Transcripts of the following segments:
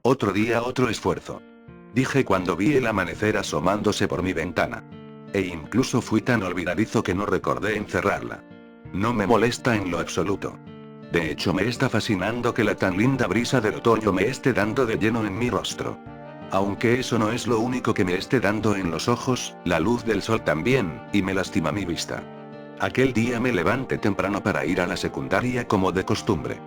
Otro día, otro esfuerzo. Dije cuando vi el amanecer asomándose por mi ventana. E incluso fui tan olvidadizo que no recordé encerrarla. No me molesta en lo absoluto. De hecho, me está fascinando que la tan linda brisa del otoño me esté dando de lleno en mi rostro. Aunque eso no es lo único que me esté dando en los ojos, la luz del sol también, y me lastima mi vista. Aquel día me levanté temprano para ir a la secundaria como de costumbre.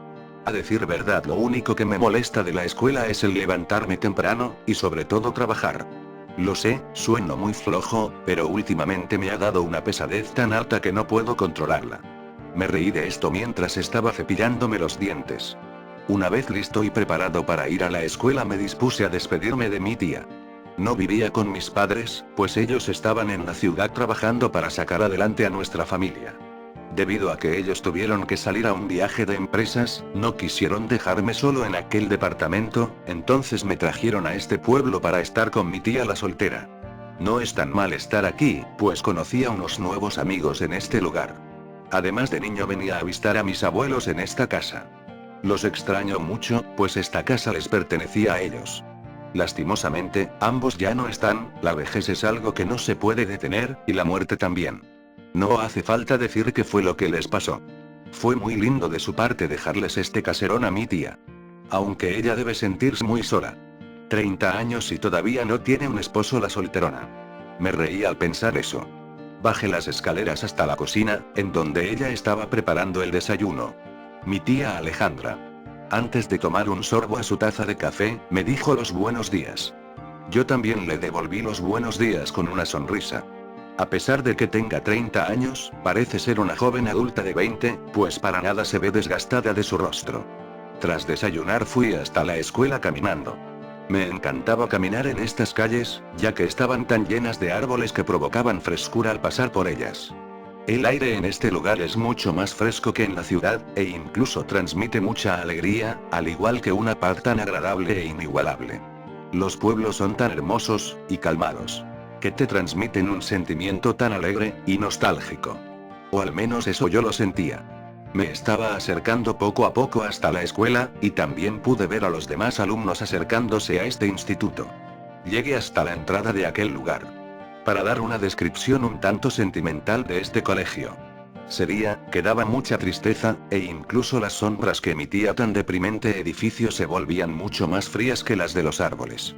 A decir verdad, lo único que me molesta de la escuela es el levantarme temprano, y sobre todo trabajar. Lo sé, sueno muy flojo, pero últimamente me ha dado una pesadez tan alta que no puedo controlarla. Me reí de esto mientras estaba cepillándome los dientes. Una vez listo y preparado para ir a la escuela, me dispuse a despedirme de mi tía. No vivía con mis padres, pues ellos estaban en la ciudad trabajando para sacar adelante a nuestra familia. Debido a que ellos tuvieron que salir a un viaje de empresas, no quisieron dejarme solo en aquel departamento, entonces me trajeron a este pueblo para estar con mi tía la soltera. No es tan mal estar aquí, pues conocí a unos nuevos amigos en este lugar. Además, de niño venía a visitar a mis abuelos en esta casa. Los extraño mucho, pues esta casa les pertenecía a ellos. Lastimosamente, ambos ya no están, la vejez es algo que no se puede detener, y la muerte también. No hace falta decir qué fue lo que les pasó. Fue muy lindo de su parte dejarles este caserón a mi tía. Aunque ella debe sentirse muy sola. 30 años y todavía no tiene un esposo, la solterona. Me reí al pensar eso. Bajé las escaleras hasta la cocina, en donde ella estaba preparando el desayuno. Mi tía Alejandra. Antes de tomar un sorbo a su taza de café, me dijo los buenos días. Yo también le devolví los buenos días con una sonrisa. A pesar de que tenga 30 años, parece ser una joven adulta de 20, pues para nada se ve desgastada de su rostro. Tras desayunar fui hasta la escuela caminando. Me encantaba caminar en estas calles, ya que estaban tan llenas de árboles que provocaban frescura al pasar por ellas. El aire en este lugar es mucho más fresco que en la ciudad, e incluso transmite mucha alegría, al igual que una paz tan agradable e inigualable. Los pueblos son tan hermosos, y calmados, que te transmiten un sentimiento tan alegre, y nostálgico. O al menos eso yo lo sentía. Me estaba acercando poco a poco hasta la escuela, y también pude ver a los demás alumnos acercándose a este instituto. Llegué hasta la entrada de aquel lugar. Para dar una descripción un tanto sentimental de este colegio, sería, que daba mucha tristeza, e incluso las sombras que emitía tan deprimente edificio se volvían mucho más frías que las de los árboles.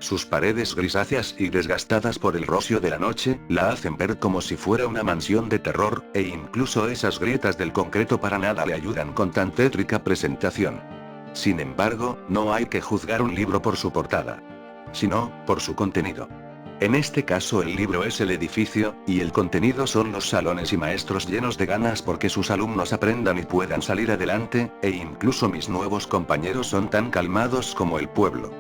Sus paredes grisáceas y desgastadas por el rocío de la noche, la hacen ver como si fuera una mansión de terror, e incluso esas grietas del concreto para nada le ayudan con tan tétrica presentación. Sin embargo, no hay que juzgar un libro por su portada, sino, por su contenido. En este caso el libro es el edificio, y el contenido son los salones y maestros llenos de ganas porque sus alumnos aprendan y puedan salir adelante, e incluso mis nuevos compañeros son tan calmados como el pueblo.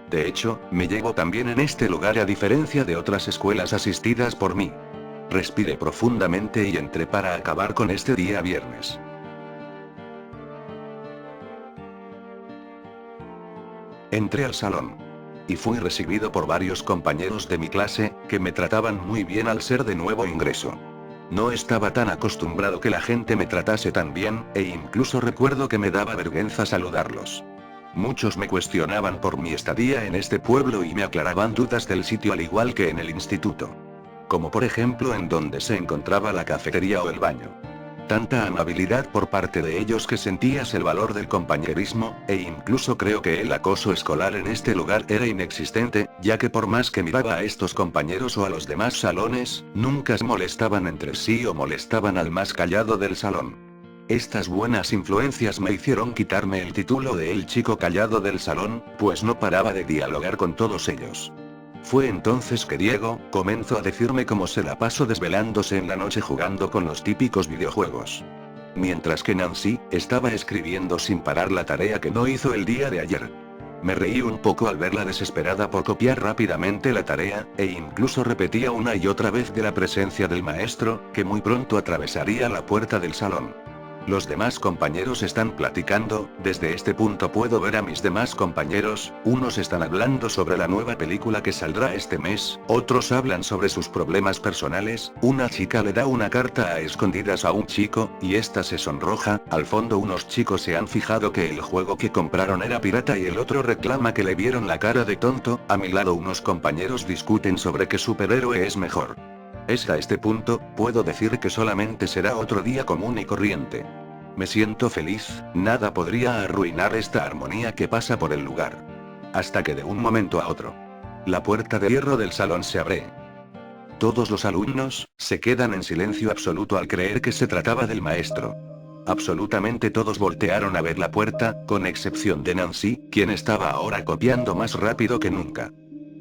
De hecho, me llevo también en este lugar a diferencia de otras escuelas asistidas por mí. Respiré profundamente y entré para acabar con este día viernes. Entré al salón. Y fui recibido por varios compañeros de mi clase, que me trataban muy bien al ser de nuevo ingreso. No estaba tan acostumbrado que la gente me tratase tan bien, e incluso recuerdo que me daba vergüenza saludarlos. Muchos me cuestionaban por mi estadía en este pueblo y me aclaraban dudas del sitio al igual que en el instituto. Como por ejemplo en dónde se encontraba la cafetería o el baño. Tanta amabilidad por parte de ellos que sentías el valor del compañerismo, e incluso creo que el acoso escolar en este lugar era inexistente, ya que por más que miraba a estos compañeros o a los demás salones, nunca se molestaban entre sí o molestaban al más callado del salón. Estas buenas influencias me hicieron quitarme el título de el chico callado del salón, pues no paraba de dialogar con todos ellos. Fue entonces que Diego comenzó a decirme cómo se la pasó desvelándose en la noche jugando con los típicos videojuegos. Mientras que Nancy estaba escribiendo sin parar la tarea que no hizo el día de ayer. Me reí un poco al verla desesperada por copiar rápidamente la tarea, e incluso repetía una y otra vez de la presencia del maestro, que muy pronto atravesaría la puerta del salón. Los demás compañeros están platicando, desde este punto puedo ver a mis demás compañeros, unos están hablando sobre la nueva película que saldrá este mes, otros hablan sobre sus problemas personales, una chica le da una carta a escondidas a un chico, y esta se sonroja, al fondo unos chicos se han fijado que el juego que compraron era pirata y el otro reclama que le vieron la cara de tonto, a mi lado unos compañeros discuten sobre qué superhéroe es mejor. Hasta este punto, puedo decir que solamente será otro día común y corriente. Me siento feliz, nada podría arruinar esta armonía que pasa por el lugar. Hasta que de un momento a otro, la puerta de hierro del salón se abre. Todos los alumnos se quedan en silencio absoluto al creer que se trataba del maestro. Absolutamente todos voltearon a ver la puerta, con excepción de Nancy, quien estaba ahora copiando más rápido que nunca.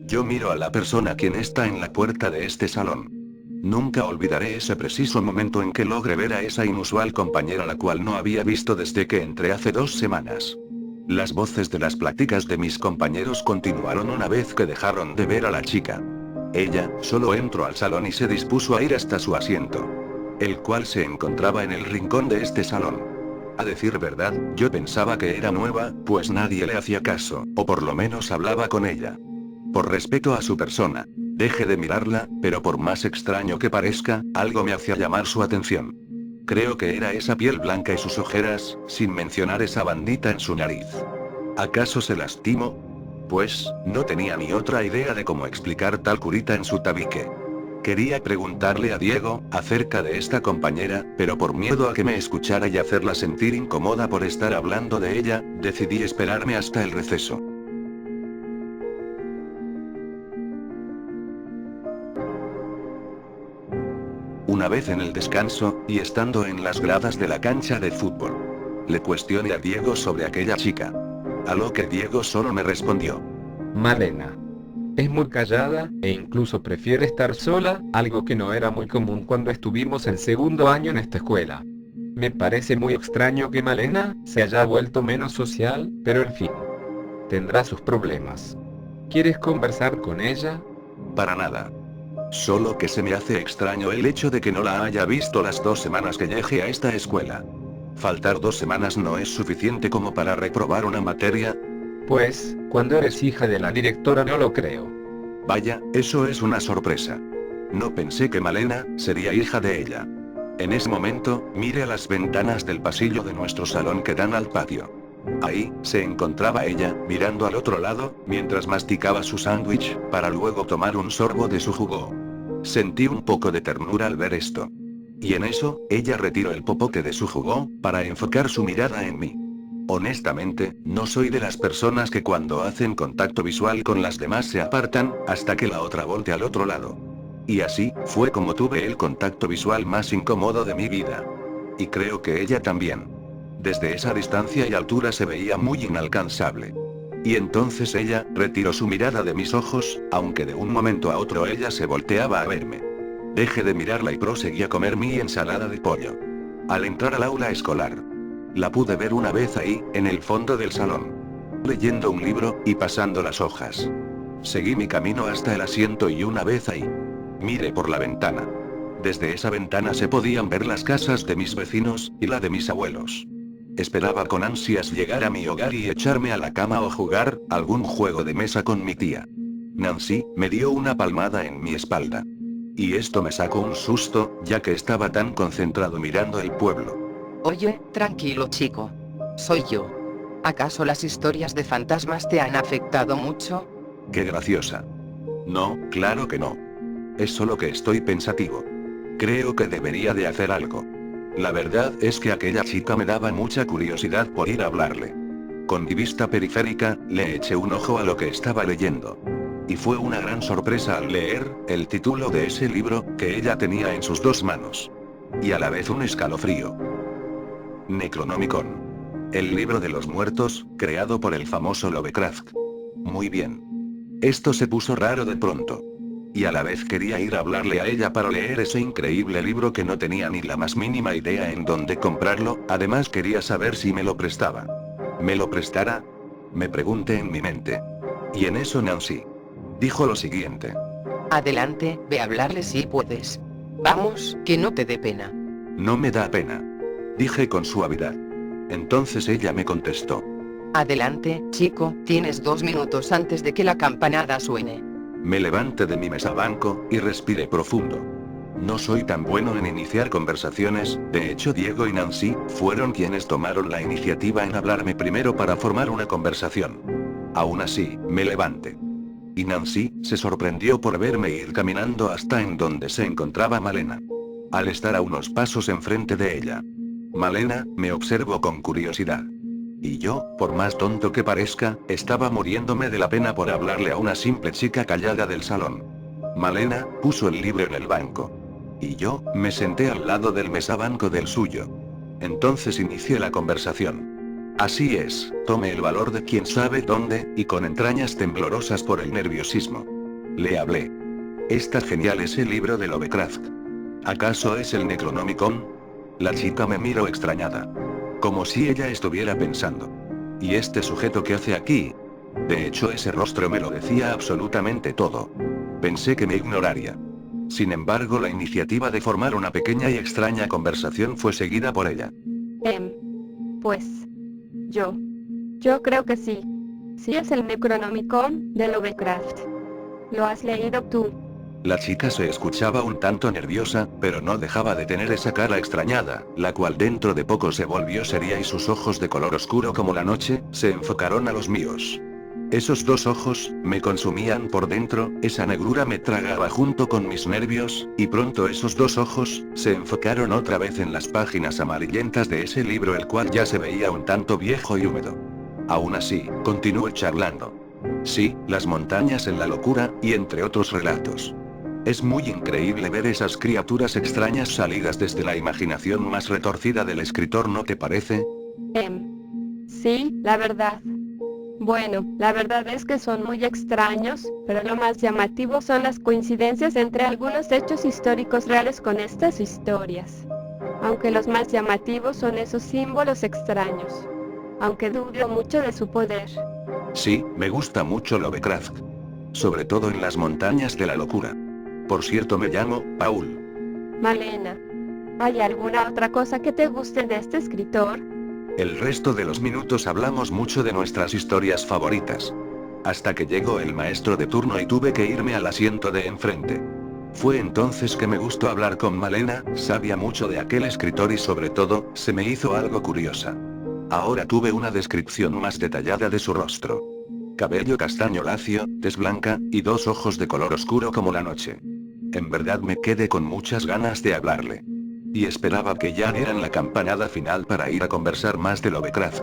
Yo miro a la persona quien está en la puerta de este salón. Nunca olvidaré ese preciso momento en que logré ver a esa inusual compañera la cual no había visto desde que entré hace 2 semanas. Las voces de las pláticas de mis compañeros continuaron una vez que dejaron de ver a la chica. Ella solo entró al salón y se dispuso a ir hasta su asiento, el cual se encontraba en el rincón de este salón. A decir verdad, yo pensaba que era nueva, pues nadie le hacía caso, o por lo menos hablaba con ella. Por respeto a su persona, dejé de mirarla, pero por más extraño que parezca, algo me hacía llamar su atención. Creo que era esa piel blanca y sus ojeras, sin mencionar esa bandita en su nariz. ¿Acaso se lastimó? Pues, no tenía ni otra idea de cómo explicar tal curita en su tabique. Quería preguntarle a Diego acerca de esta compañera, pero por miedo a que me escuchara y hacerla sentir incómoda por estar hablando de ella, decidí esperarme hasta el receso. Una vez en el descanso, y estando en las gradas de la cancha de fútbol, le cuestioné a Diego sobre aquella chica. A lo que Diego solo me respondió: Malena. Es muy callada, e incluso prefiere estar sola, algo que no era muy común cuando estuvimos en segundo año en esta escuela. Me parece muy extraño que Malena se haya vuelto menos social, pero en fin. Tendrá sus problemas. ¿Quieres conversar con ella? Para nada. Solo que se me hace extraño el hecho de que no la haya visto las 2 semanas que llegué a esta escuela. ¿Faltar 2 semanas no es suficiente como para reprobar una materia? Pues, cuando eres hija de la directora no lo creo. Vaya, eso es una sorpresa. No pensé que Malena sería hija de ella. En ese momento, miré a las ventanas del pasillo de nuestro salón que dan al patio. Ahí, se encontraba ella, mirando al otro lado, mientras masticaba su sándwich, para luego tomar un sorbo de su jugo. Sentí un poco de ternura al ver esto. Y en eso, ella retiró el popote de su jugo, para enfocar su mirada en mí. Honestamente, no soy de las personas que cuando hacen contacto visual con las demás se apartan, hasta que la otra volte al otro lado. Y así, fue como tuve el contacto visual más incómodo de mi vida. Y creo que ella también. Desde esa distancia y altura se veía muy inalcanzable. Y entonces ella retiró su mirada de mis ojos, aunque de un momento a otro ella se volteaba a verme. Dejé de mirarla y proseguí a comer mi ensalada de pollo. Al entrar al aula escolar, la pude ver una vez ahí, en el fondo del salón, leyendo un libro y pasando las hojas. Seguí mi camino hasta el asiento y una vez ahí, miré por la ventana. Desde esa ventana se podían ver las casas de mis vecinos y la de mis abuelos. Esperaba con ansias llegar a mi hogar y echarme a la cama o jugar algún juego de mesa con mi tía. Nancy me dio una palmada en mi espalda. Y esto me sacó un susto, ya que estaba tan concentrado mirando el pueblo. Oye, tranquilo chico. Soy yo. ¿Acaso las historias de fantasmas te han afectado mucho? Qué graciosa. No, claro que no. Es solo que estoy pensativo. Creo que debería de hacer algo. La verdad es que aquella chica me daba mucha curiosidad por ir a hablarle. Con mi vista periférica, le eché un ojo a lo que estaba leyendo. Y fue una gran sorpresa al leer el título de ese libro que ella tenía en sus 2 manos. Y a la vez un escalofrío. Necronomicon. El libro de los muertos, creado por el famoso Lovecraft. Muy bien. Esto se puso raro de pronto. Y a la vez quería ir a hablarle a ella para leer ese increíble libro que no tenía ni la más mínima idea en dónde comprarlo, además quería saber si me lo prestaba. ¿Me lo prestará? Me pregunté en mi mente. Y en eso Nancy dijo lo siguiente. Adelante, ve a hablarle si puedes. Vamos, que no te dé pena. No me da pena. Dije con suavidad. Entonces ella me contestó. Adelante, chico, tienes 2 minutos antes de que la campanada suene. Me levanté de mi mesabanco, y respiré profundo. No soy tan bueno en iniciar conversaciones, de hecho Diego y Nancy fueron quienes tomaron la iniciativa en hablarme primero para formar una conversación. Aún así, me levanté. Y Nancy se sorprendió por verme ir caminando hasta en donde se encontraba Malena. Al estar a unos pasos enfrente de ella, Malena me observó con curiosidad. Y yo, por más tonto que parezca, estaba muriéndome de la pena por hablarle a una simple chica callada del salón. Malena puso el libro en el banco. Y yo me senté al lado del mesabanco del suyo. Entonces inicié la conversación. Así es, tomé el valor de quien sabe dónde, y con entrañas temblorosas por el nerviosismo. Le hablé. Está genial ese libro de Lovecraft. ¿Acaso es el Necronomicon? La chica me miró extrañada. Como si ella estuviera pensando. ¿Y este sujeto qué hace aquí? De hecho ese rostro me lo decía absolutamente todo. Pensé que me ignoraría. Sin embargo la iniciativa de formar una pequeña y extraña conversación fue seguida por ella. Pues... Yo creo que sí. Sí es el Necronomicon de Lovecraft. ¿Lo has leído tú? La chica se escuchaba un tanto nerviosa, pero no dejaba de tener esa cara extrañada, la cual dentro de poco se volvió seria y sus ojos de color oscuro como la noche, se enfocaron a los míos. Esos dos ojos, me consumían por dentro, esa negrura me tragaba junto con mis nervios, y pronto esos dos ojos, se enfocaron otra vez en las páginas amarillentas de ese libro el cual ya se veía un tanto viejo y húmedo. Aún así, continué charlando. Sí, las montañas en la locura, y entre otros relatos. Es muy increíble ver esas criaturas extrañas salidas desde la imaginación más retorcida del escritor, ¿no te parece? Sí, la verdad. Bueno, la verdad es que son muy extraños, pero lo más llamativo son las coincidencias entre algunos hechos históricos reales con estas historias. Aunque los más llamativos son esos símbolos extraños. Aunque dudo mucho de su poder. Sí, me gusta mucho Lovecraft. Sobre todo en las montañas de la locura. Por cierto, me llamo Paul. Malena, ¿hay alguna otra cosa que te guste de este escritor? El resto de los minutos hablamos mucho de nuestras historias favoritas. Hasta que llegó el maestro de turno y tuve que irme al asiento de enfrente. Fue entonces que me gustó hablar con Malena, sabía mucho de aquel escritor y sobre todo, se me hizo algo curiosa. Ahora tuve una descripción más detallada de su rostro. Cabello castaño lacio, tez blanca, y dos ojos de color oscuro como la noche. En verdad me quedé con muchas ganas de hablarle. Y esperaba que ya dieran la campanada final para ir a conversar más de Lovecraft.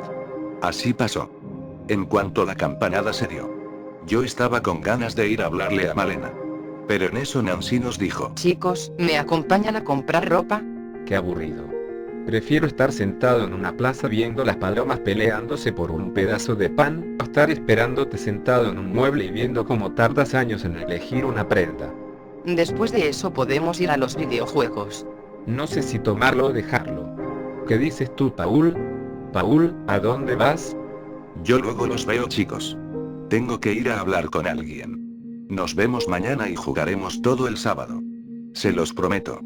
Así pasó. En cuanto la campanada se dio, yo estaba con ganas de ir a hablarle a Malena. Pero en eso Nancy nos dijo: Chicos, ¿me acompañan a comprar ropa? Qué aburrido. Prefiero estar sentado en una plaza viendo las palomas peleándose por un pedazo de pan, o estar esperándote sentado en un mueble y viendo cómo tardas años en elegir una prenda. Después de eso podemos ir a los videojuegos. No sé si tomarlo o dejarlo. ¿Qué dices tú, Paul? Paul, ¿a dónde vas? Yo luego los veo, chicos. Tengo que ir a hablar con alguien. Nos vemos mañana y jugaremos todo el sábado. Se los prometo.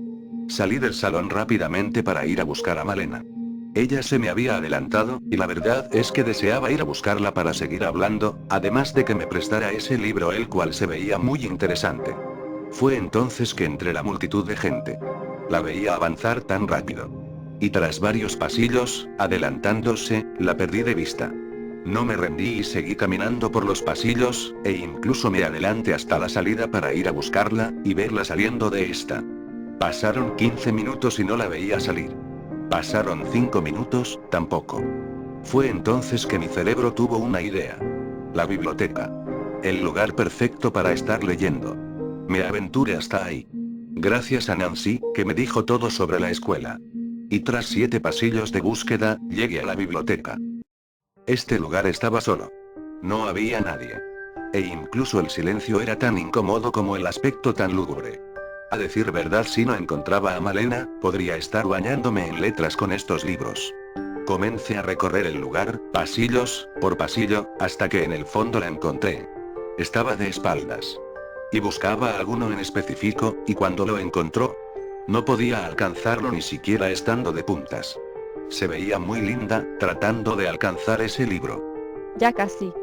Salí del salón rápidamente para ir a buscar a Malena. Ella se me había adelantado, y la verdad es que deseaba ir a buscarla para seguir hablando, además de que me prestara ese libro el cual se veía muy interesante. Fue entonces que entre la multitud de gente, la veía avanzar tan rápido. Y tras varios pasillos, adelantándose, la perdí de vista. No me rendí y seguí caminando por los pasillos, e incluso me adelanté hasta la salida para ir a buscarla, y verla saliendo de esta. Pasaron 15 minutos y no la veía salir. Pasaron 5 minutos, tampoco. Fue entonces que mi cerebro tuvo una idea. La biblioteca. El lugar perfecto para estar leyendo. Me aventuré hasta ahí. Gracias a Nancy, que me dijo todo sobre la escuela. Y tras 7 pasillos de búsqueda, llegué a la biblioteca. Este lugar estaba solo. No había nadie. E incluso el silencio era tan incómodo como el aspecto tan lúgubre. A decir verdad, si no encontraba a Malena, podría estar bañándome en letras con estos libros. Comencé a recorrer el lugar, pasillos, por pasillo, hasta que en el fondo la encontré. Estaba de espaldas. Y buscaba a alguno en específico, y cuando lo encontró, no podía alcanzarlo ni siquiera estando de puntas. Se veía muy linda, tratando de alcanzar ese libro. Ya casi.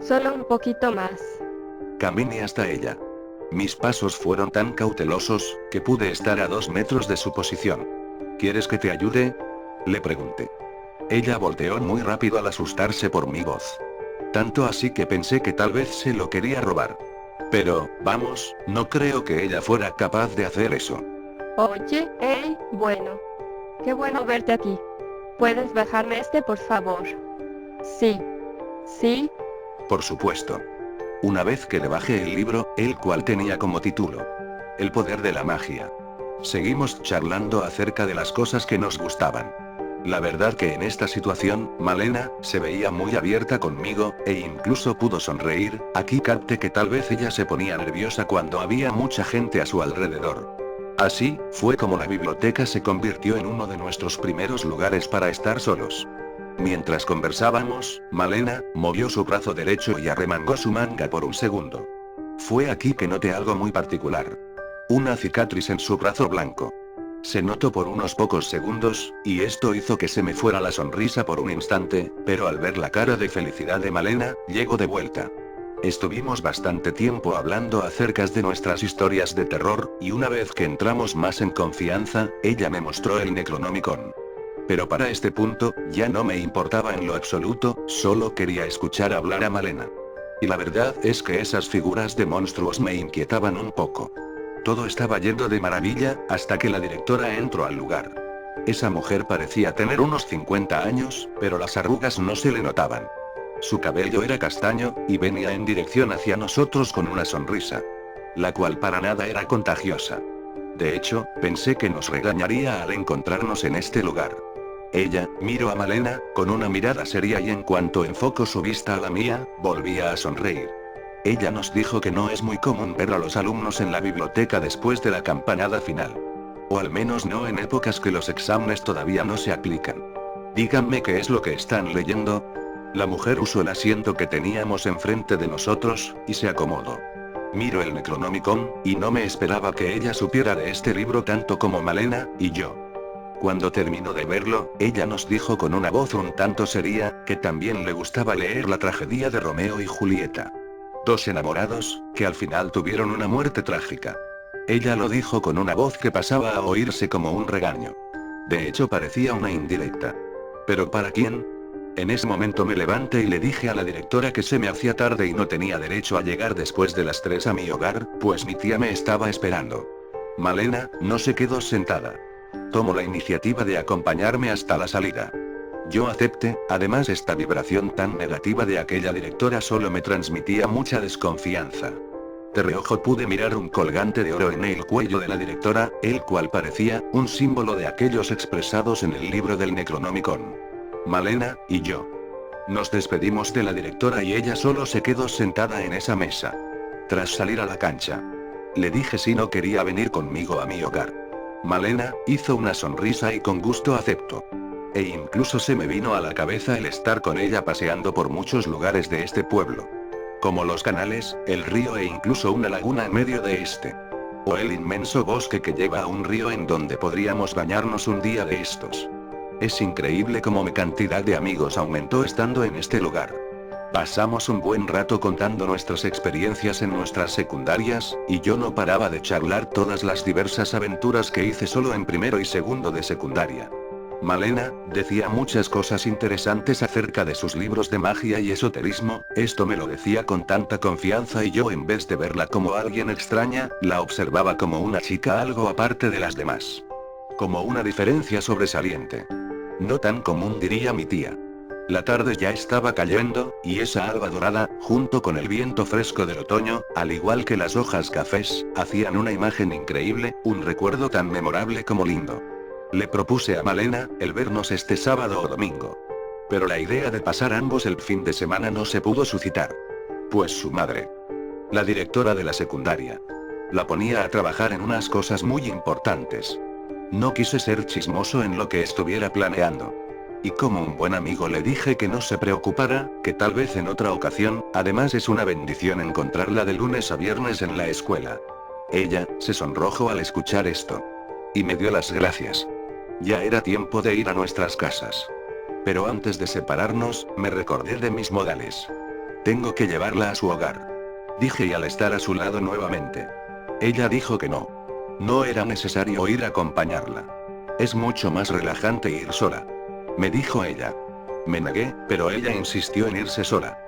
Solo un poquito más. Caminé hasta ella. Mis pasos fueron tan cautelosos, que pude estar a 2 metros de su posición. ¿Quieres que te ayude?, le pregunté. Ella volteó muy rápido al asustarse por mi voz. Tanto así que pensé que tal vez se lo quería robar. Pero, vamos, no creo que ella fuera capaz de hacer eso. Oye, hey, bueno. Qué bueno verte aquí. ¿Puedes bajarme por favor? Sí. Sí. Por supuesto. Una vez que le bajé el libro, el cual tenía como título El poder de la magia. Seguimos charlando acerca de las cosas que nos gustaban. La verdad que en esta situación, Malena, se veía muy abierta conmigo, e incluso pudo sonreír. Aquí capté que tal vez ella se ponía nerviosa cuando había mucha gente a su alrededor. Así, fue como la biblioteca se convirtió en uno de nuestros primeros lugares para estar solos. Mientras conversábamos, Malena movió su brazo derecho y arremangó su manga por un segundo. Fue aquí que noté algo muy particular. Una cicatriz en su brazo blanco. Se notó por unos pocos segundos, y esto hizo que se me fuera la sonrisa por un instante, pero al ver la cara de felicidad de Malena, llegó de vuelta. Estuvimos bastante tiempo hablando acerca de nuestras historias de terror, y una vez que entramos más en confianza, ella me mostró el Necronomicon. Pero para este punto, ya no me importaba en lo absoluto, solo quería escuchar hablar a Malena. Y la verdad es que esas figuras de monstruos me inquietaban un poco. Todo estaba yendo de maravilla, hasta que la directora entró al lugar. Esa mujer parecía tener unos 50 años, pero las arrugas no se le notaban. Su cabello era castaño, y venía en dirección hacia nosotros con una sonrisa. La cual para nada era contagiosa. De hecho, pensé que nos regañaría al encontrarnos en este lugar. Ella miró a Malena, con una mirada seria, y en cuanto enfocó su vista a la mía, volvía a sonreír. Ella nos dijo que no es muy común ver a los alumnos en la biblioteca después de la campanada final. O al menos no en épocas que los exámenes todavía no se aplican. Díganme qué es lo que están leyendo. La mujer usó el asiento que teníamos enfrente de nosotros, y se acomodó. Miro el Necronomicon, y no me esperaba que ella supiera de este libro tanto como Malena y yo. Cuando terminó de verlo, ella nos dijo con una voz un tanto seria, que también le gustaba leer la tragedia de Romeo y Julieta. 2 enamorados, que al final tuvieron una muerte trágica. Ella lo dijo con una voz que pasaba a oírse como un regaño. De hecho parecía una indirecta. ¿Pero para quién? En ese momento me levanté y le dije a la directora que se me hacía tarde y no tenía derecho a llegar después de las 3 a mi hogar, pues mi tía me estaba esperando. Malena no se quedó sentada. Tomó la iniciativa de acompañarme hasta la salida. Yo acepté, además esta vibración tan negativa de aquella directora solo me transmitía mucha desconfianza. De reojo pude mirar un colgante de oro en el cuello de la directora, el cual parecía un símbolo de aquellos expresados en el libro del Necronomicon. Malena y yo nos despedimos de la directora y ella solo se quedó sentada en esa mesa. Tras salir a la cancha, le dije si no quería venir conmigo a mi hogar. Malena hizo una sonrisa y con gusto aceptó. E incluso se me vino a la cabeza el estar con ella paseando por muchos lugares de este pueblo. Como los canales, el río e incluso una laguna en medio de este. O el inmenso bosque que lleva a un río en donde podríamos bañarnos un día de estos. Es increíble cómo mi cantidad de amigos aumentó estando en este lugar. Pasamos un buen rato contando nuestras experiencias en nuestras secundarias, y yo no paraba de charlar todas las diversas aventuras que hice solo en primero y segundo de secundaria. Malena decía muchas cosas interesantes acerca de sus libros de magia y esoterismo, esto me lo decía con tanta confianza y yo en vez de verla como alguien extraña, la observaba como una chica algo aparte de las demás. Como una diferencia sobresaliente. No tan común, diría mi tía. La tarde ya estaba cayendo, y esa alba dorada, junto con el viento fresco del otoño, al igual que las hojas cafés, hacían una imagen increíble, un recuerdo tan memorable como lindo. Le propuse a Malena el vernos este sábado o domingo. Pero la idea de pasar ambos el fin de semana no se pudo suscitar. Pues su madre, la directora de la secundaria, la ponía a trabajar en unas cosas muy importantes. No quise ser chismoso en lo que estuviera planeando. Y como un buen amigo le dije que no se preocupara, que tal vez en otra ocasión, además es una bendición encontrarla de lunes a viernes en la escuela. Ella se sonrojó al escuchar esto. Y me dio las gracias. Ya era tiempo de ir a nuestras casas. Pero antes de separarnos, me recordé de mis modales. Tengo que llevarla a su hogar. Dije y al estar a su lado nuevamente. Ella dijo que no. No era necesario ir a acompañarla. Es mucho más relajante ir sola. Me dijo ella. Me negué, pero ella insistió en irse sola.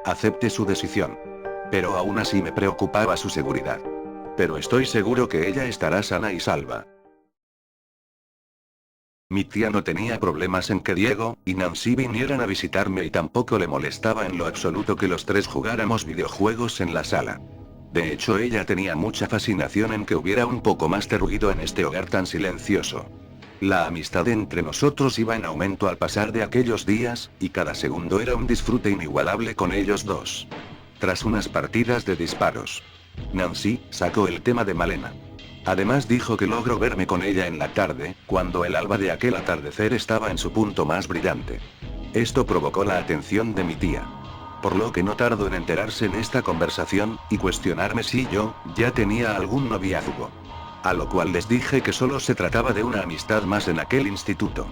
Acepté su decisión. Pero aún así me preocupaba su seguridad. Pero estoy seguro que ella estará sana y salva. Mi tía no tenía problemas en que Diego y Nancy vinieran a visitarme y tampoco le molestaba en lo absoluto que los tres jugáramos videojuegos en la sala. De hecho, ella tenía mucha fascinación en que hubiera un poco más de ruido en este hogar tan silencioso. La amistad entre nosotros iba en aumento al pasar de aquellos días, y cada segundo era un disfrute inigualable con ellos dos. Tras unas partidas de disparos, Nancy sacó el tema de Malena. Además dijo que logró verme con ella en la tarde, cuando el alba de aquel atardecer estaba en su punto más brillante. Esto provocó la atención de mi tía. Por lo que no tardó en enterarse en esta conversación, y cuestionarme si yo ya tenía algún noviazgo. A lo cual les dije que solo se trataba de una amistad más en aquel instituto.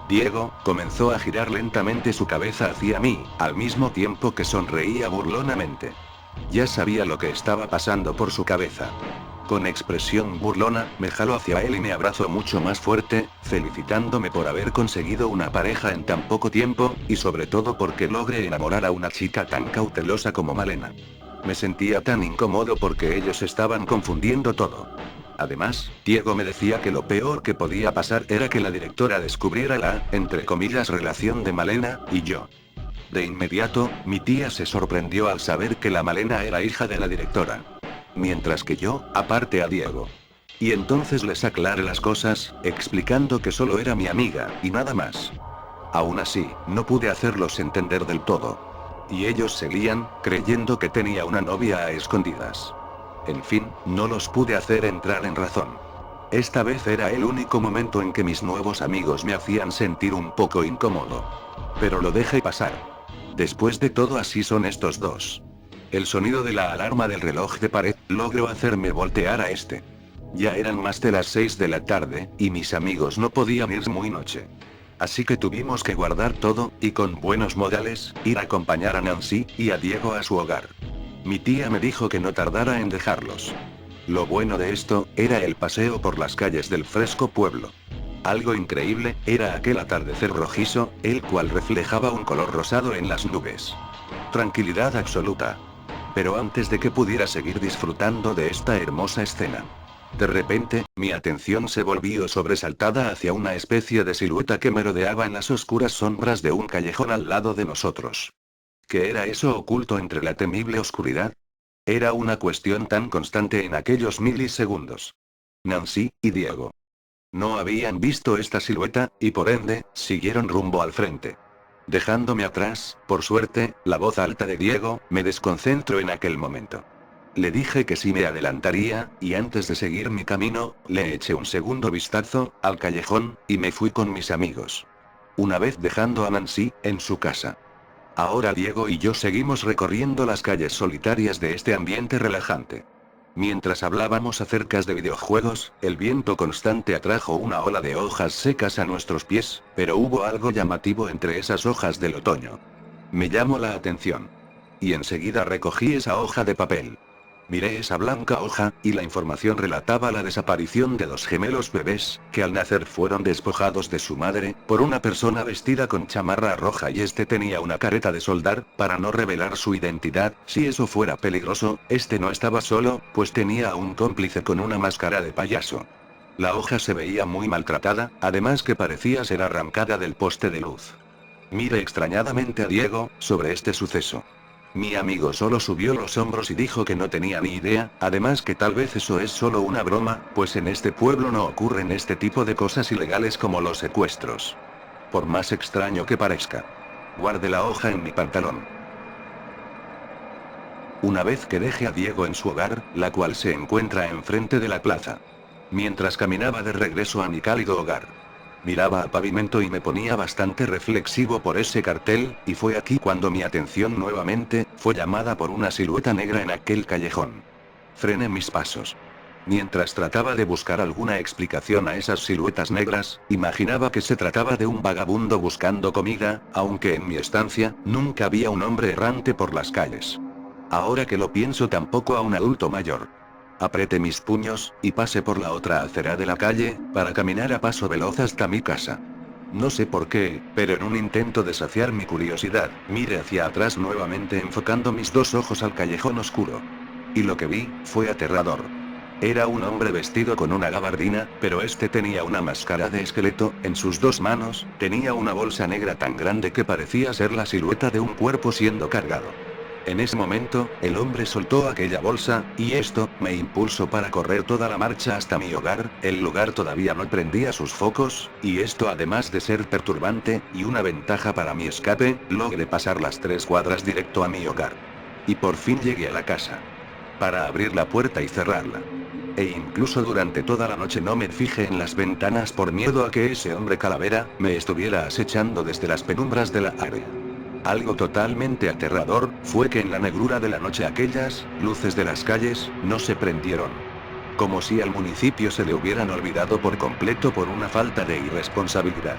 Diego comenzó a girar lentamente su cabeza hacia mí, al mismo tiempo que sonreía burlonamente. Ya sabía lo que estaba pasando por su cabeza. Con expresión burlona, me jaló hacia él y me abrazó mucho más fuerte, felicitándome por haber conseguido una pareja en tan poco tiempo, y sobre todo porque logré enamorar a una chica tan cautelosa como Malena. Me sentía tan incómodo porque ellos estaban confundiendo todo. Además, Diego me decía que lo peor que podía pasar era que la directora descubriera la, entre comillas, relación de Malena y yo. De inmediato, mi tía se sorprendió al saber que la Malena era hija de la directora. Mientras que yo, aparte a Diego. Y entonces les aclaré las cosas, explicando que solo era mi amiga, y nada más. Aún así, no pude hacerlos entender del todo. Y ellos seguían, creyendo que tenía una novia a escondidas. En fin, no los pude hacer entrar en razón. Esta vez era el único momento en que mis nuevos amigos me hacían sentir un poco incómodo. Pero lo dejé pasar. Después de todo, así son estos dos. El sonido de la alarma del reloj de pared logró hacerme voltear a este. Ya eran más de las 6 de la tarde, y mis amigos no podían ir muy noche. Así que tuvimos que guardar todo, y con buenos modales, ir a acompañar a Nancy y a Diego a su hogar. Mi tía me dijo que no tardara en dejarlos. Lo bueno de esto, era el paseo por las calles del fresco pueblo. Algo increíble, era aquel atardecer rojizo, el cual reflejaba un color rosado en las nubes. Tranquilidad absoluta. Pero antes de que pudiera seguir disfrutando de esta hermosa escena, de repente, mi atención se volvió sobresaltada hacia una especie de silueta que merodeaba en las oscuras sombras de un callejón al lado de nosotros. ¿Qué era eso oculto entre la temible oscuridad? Era una cuestión tan constante en aquellos milisegundos. Nancy y Diego no habían visto esta silueta, y por ende, siguieron rumbo al frente. Dejándome atrás, por suerte, la voz alta de Diego me desconcentró en aquel momento. Le dije que sí me adelantaría, y antes de seguir mi camino, le eché un segundo vistazo al callejón, y me fui con mis amigos. Una vez dejando a Nancy en su casa. Ahora Diego y yo seguimos recorriendo las calles solitarias de este ambiente relajante. Mientras hablábamos acerca de videojuegos, el viento constante atrajo una ola de hojas secas a nuestros pies, pero hubo algo llamativo entre esas hojas del otoño. Me llamó la atención. Y enseguida recogí esa hoja de papel. Miré esa blanca hoja, y la información relataba la desaparición de dos gemelos bebés, que al nacer fueron despojados de su madre, por una persona vestida con chamarra roja, y este tenía una careta de soldar, para no revelar su identidad. Si eso fuera peligroso, este no estaba solo, pues tenía a un cómplice con una máscara de payaso. La hoja se veía muy maltratada, además que parecía ser arrancada del poste de luz. Miré extrañadamente a Diego, sobre este suceso. Mi amigo solo subió los hombros y dijo que no tenía ni idea, además que tal vez eso es solo una broma, pues en este pueblo no ocurren este tipo de cosas ilegales como los secuestros. Por más extraño que parezca. Guardé la hoja en mi pantalón. Una vez que dejé a Diego en su hogar, la cual se encuentra enfrente de la plaza. Mientras caminaba de regreso a mi cálido hogar. Miraba al pavimento y me ponía bastante reflexivo por ese cartel, y fue aquí cuando mi atención nuevamente fue llamada por una silueta negra en aquel callejón. Frené mis pasos. Mientras trataba de buscar alguna explicación a esas siluetas negras, imaginaba que se trataba de un vagabundo buscando comida, aunque en mi estancia, nunca había un hombre errante por las calles. Ahora que lo pienso, tampoco a un adulto mayor. Apreté mis puños, y pasé por la otra acera de la calle, para caminar a paso veloz hasta mi casa. No sé por qué, pero en un intento de saciar mi curiosidad, miré hacia atrás nuevamente enfocando mis dos ojos al callejón oscuro. Y lo que vi, fue aterrador. Era un hombre vestido con una gabardina, pero este tenía una máscara de esqueleto, en sus dos manos, tenía una bolsa negra tan grande que parecía ser la silueta de un cuerpo siendo cargado. En ese momento, el hombre soltó aquella bolsa, y esto, me impulsó para correr toda la marcha hasta mi hogar. El lugar todavía no prendía sus focos, y esto además de ser perturbante, y una ventaja para mi escape, logré pasar las 3 cuadras directo a mi hogar. Y por fin llegué a la casa. Para abrir la puerta y cerrarla. E incluso durante toda la noche no me fijé en las ventanas por miedo a que ese hombre calavera, me estuviera acechando desde las penumbras de la área. Algo totalmente aterrador, fue que en la negrura de la noche aquellas luces de las calles, no se prendieron. Como si al municipio se le hubieran olvidado por completo por una falta de irresponsabilidad.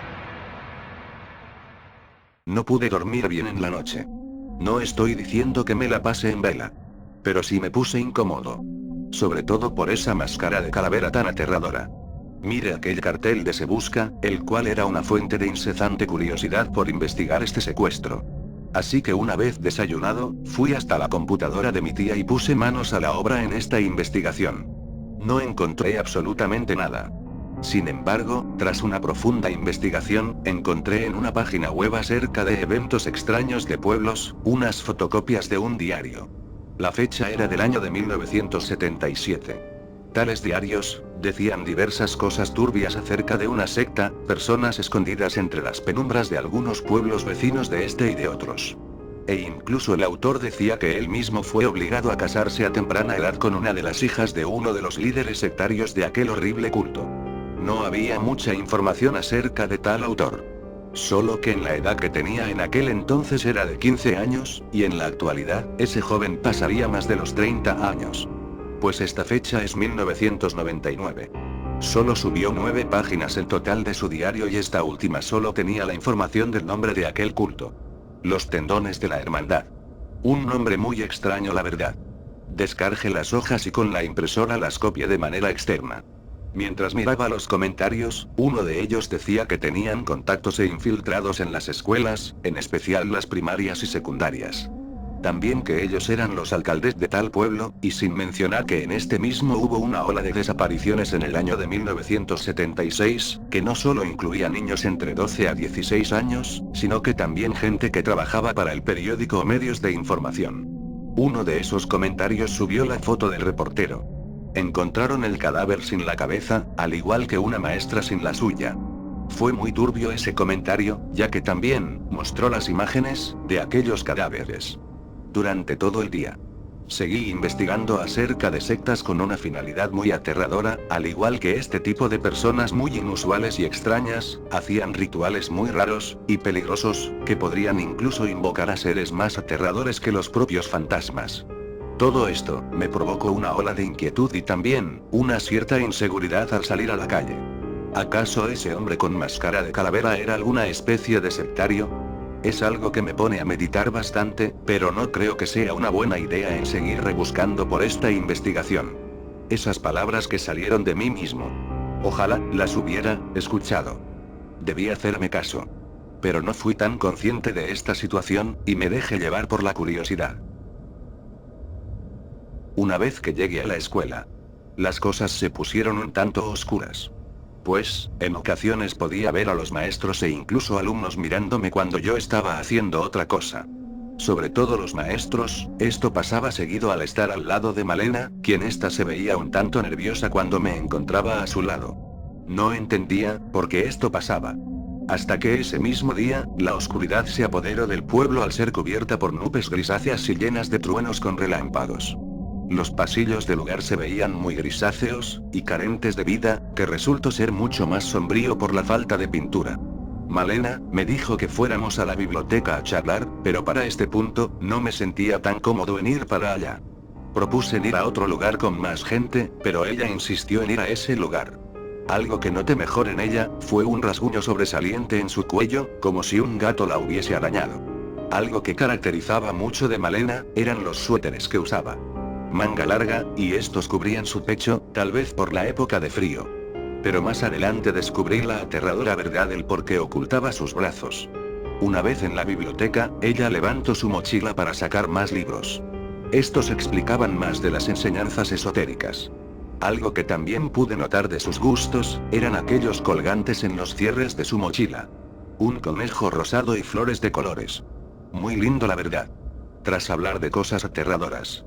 No pude dormir bien en la noche. No estoy diciendo que me la pase en vela. Pero sí me puse incómodo. Sobre todo por esa máscara de calavera tan aterradora. Mire aquel cartel de Se Busca, el cual era una fuente de incesante curiosidad por investigar este secuestro. Así que una vez desayunado, fui hasta la computadora de mi tía y puse manos a la obra en esta investigación. No encontré absolutamente nada. Sin embargo, tras una profunda investigación, encontré en una página web acerca de eventos extraños de pueblos, unas fotocopias de un diario. La fecha era del año de 1977. Tales diarios, decían diversas cosas turbias acerca de una secta, personas escondidas entre las penumbras de algunos pueblos vecinos de este y de otros. E incluso el autor decía que él mismo fue obligado a casarse a temprana edad con una de las hijas de uno de los líderes sectarios de aquel horrible culto. No había mucha información acerca de tal autor. Solo que en la edad que tenía en aquel entonces era de 15 años, y en la actualidad, ese joven pasaría más de los 30 años. Pues esta fecha es 1999. Solo subió 9 páginas en total de su diario y esta última solo tenía la información del nombre de aquel culto. Los Tendones de la Hermandad. Un nombre muy extraño, la verdad. Descargué las hojas y con la impresora las copié de manera externa. Mientras miraba los comentarios, uno de ellos decía que tenían contactos e infiltrados en las escuelas, en especial las primarias y secundarias. También que ellos eran los alcaldes de tal pueblo, y sin mencionar que en este mismo hubo una ola de desapariciones en el año de 1976, que no solo incluía niños entre 12 a 16 años, sino que también gente que trabajaba para el periódico o medios de información. Uno de esos comentarios subió la foto del reportero. Encontraron el cadáver sin la cabeza, al igual que una maestra sin la suya. Fue muy turbio ese comentario, ya que también mostró las imágenes de aquellos cadáveres. Durante todo el día. Seguí investigando acerca de sectas con una finalidad muy aterradora, al igual que este tipo de personas muy inusuales y extrañas, hacían rituales muy raros, y peligrosos, que podrían incluso invocar a seres más aterradores que los propios fantasmas. Todo esto, me provocó una ola de inquietud y también, una cierta inseguridad al salir a la calle. ¿Acaso ese hombre con máscara de calavera era alguna especie de sectario? Es algo que me pone a meditar bastante, pero no creo que sea una buena idea en seguir rebuscando por esta investigación. Esas palabras que salieron de mí mismo. Ojalá las hubiera escuchado. Debí hacerme caso. Pero no fui tan consciente de esta situación, y me dejé llevar por la curiosidad. Una vez que llegué a la escuela, las cosas se pusieron un tanto oscuras. Pues, en ocasiones podía ver a los maestros e incluso alumnos mirándome cuando yo estaba haciendo otra cosa. Sobre todo los maestros, esto pasaba seguido al estar al lado de Malena, quien ésta se veía un tanto nerviosa cuando me encontraba a su lado. No entendía por qué esto pasaba. Hasta que ese mismo día, la oscuridad se apoderó del pueblo al ser cubierta por nubes grisáceas y llenas de truenos con relámpagos. Los pasillos del lugar se veían muy grisáceos, y carentes de vida, que resultó ser mucho más sombrío por la falta de pintura. Malena me dijo que fuéramos a la biblioteca a charlar, pero para este punto, no me sentía tan cómodo en ir para allá. Propuse en ir a otro lugar con más gente, pero ella insistió en ir a ese lugar. Algo que noté mejor en ella, fue un rasguño sobresaliente en su cuello, como si un gato la hubiese arañado. Algo que caracterizaba mucho de Malena, eran los suéteres que usaba. Manga larga, y estos cubrían su pecho, tal vez por la época de frío. Pero más adelante descubrí la aterradora verdad del por qué ocultaba sus brazos. Una vez en la biblioteca, ella levantó su mochila para sacar más libros. Estos explicaban más de las enseñanzas esotéricas. Algo que también pude notar de sus gustos, eran aquellos colgantes en los cierres de su mochila. Un conejo rosado y flores de colores. Muy lindo la verdad. Tras hablar de cosas aterradoras,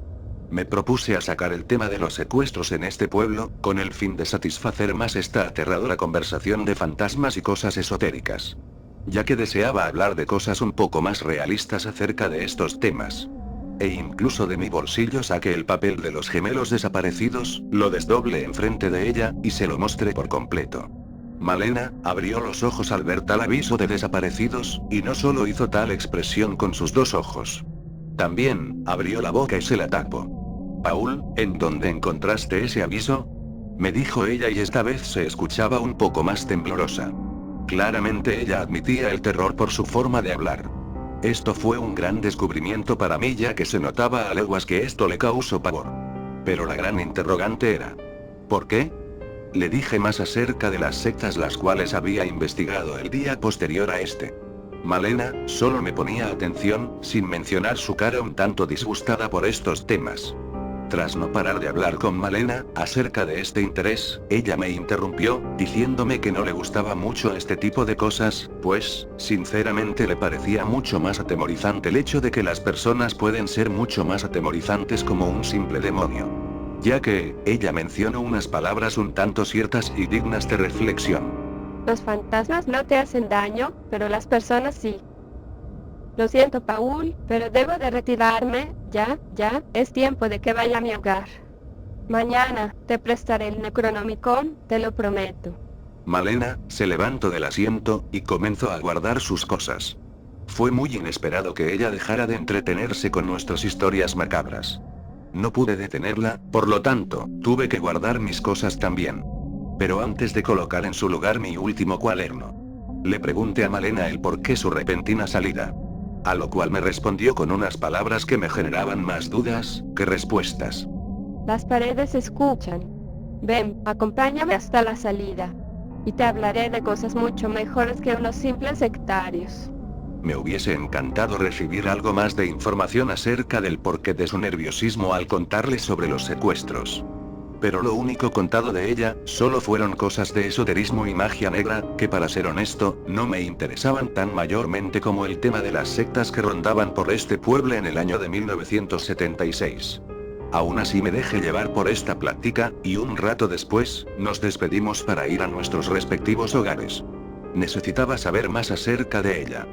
me propuse a sacar el tema de los secuestros en este pueblo, con el fin de satisfacer más esta aterradora conversación de fantasmas y cosas esotéricas. Ya que deseaba hablar de cosas un poco más realistas acerca de estos temas. E incluso de mi bolsillo saqué el papel de los gemelos desaparecidos, lo desdoblé enfrente de ella, y se lo mostré por completo. Malena abrió los ojos al ver tal aviso de desaparecidos, y no solo hizo tal expresión con sus dos ojos. También abrió la boca y se la tapó. Paul, ¿en dónde encontraste ese aviso?, me dijo ella, y esta vez se escuchaba un poco más temblorosa. Claramente ella admitía el terror por su forma de hablar. Esto fue un gran descubrimiento para mí, ya que se notaba a leguas que esto le causó pavor. Pero la gran interrogante era: ¿por qué? Le dije más acerca de las sectas las cuales había investigado el día posterior a este. Malena solo me ponía atención, sin mencionar su cara un tanto disgustada por estos temas. Tras no parar de hablar con Malena acerca de este interés, ella me interrumpió, diciéndome que no le gustaba mucho este tipo de cosas, pues, sinceramente le parecía mucho más atemorizante el hecho de que las personas pueden ser mucho más atemorizantes como un simple demonio. Ya que, ella mencionó unas palabras un tanto ciertas y dignas de reflexión. Los fantasmas no te hacen daño, pero las personas sí. Lo siento, Paul, pero debo de retirarme, ya, es tiempo de que vaya a mi hogar. Mañana, te prestaré el Necronomicon, te lo prometo. Malena se levantó del asiento, y comenzó a guardar sus cosas. Fue muy inesperado que ella dejara de entretenerse con nuestras historias macabras. No pude detenerla, por lo tanto, tuve que guardar mis cosas también. Pero antes de colocar en su lugar mi último cuaderno, le pregunté a Malena el por qué su repentina salida. A lo cual me respondió con unas palabras que me generaban más dudas que respuestas. Las paredes escuchan. Ven, acompáñame hasta la salida. Y te hablaré de cosas mucho mejores que unos simples sectarios. Me hubiese encantado recibir algo más de información acerca del porqué de su nerviosismo al contarle sobre los secuestros. Pero lo único contado de ella, solo fueron cosas de esoterismo y magia negra, que para ser honesto, no me interesaban tan mayormente como el tema de las sectas que rondaban por este pueblo en el año de 1976. Aún así me dejé llevar por esta plática, y un rato después, nos despedimos para ir a nuestros respectivos hogares. Necesitaba saber más acerca de ella.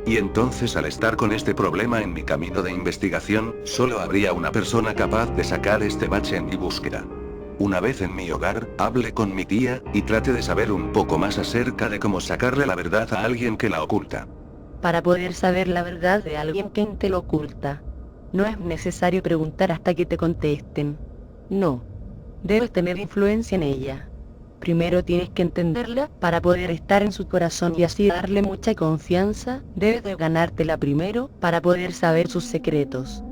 Y entonces, al estar con este problema en mi camino de investigación, solo habría una persona capaz de sacar este bache en mi búsqueda. Una vez en mi hogar, hablé con mi tía, y traté de saber un poco más acerca de cómo sacarle la verdad a alguien que la oculta. Para poder saber la verdad de alguien que te lo oculta, no es necesario preguntar hasta que te contesten. No. Debes tener influencia en ella. Primero tienes que entenderla, para poder estar en su corazón y así darle mucha confianza. Debes de ganártela primero, para poder saber sus secretos.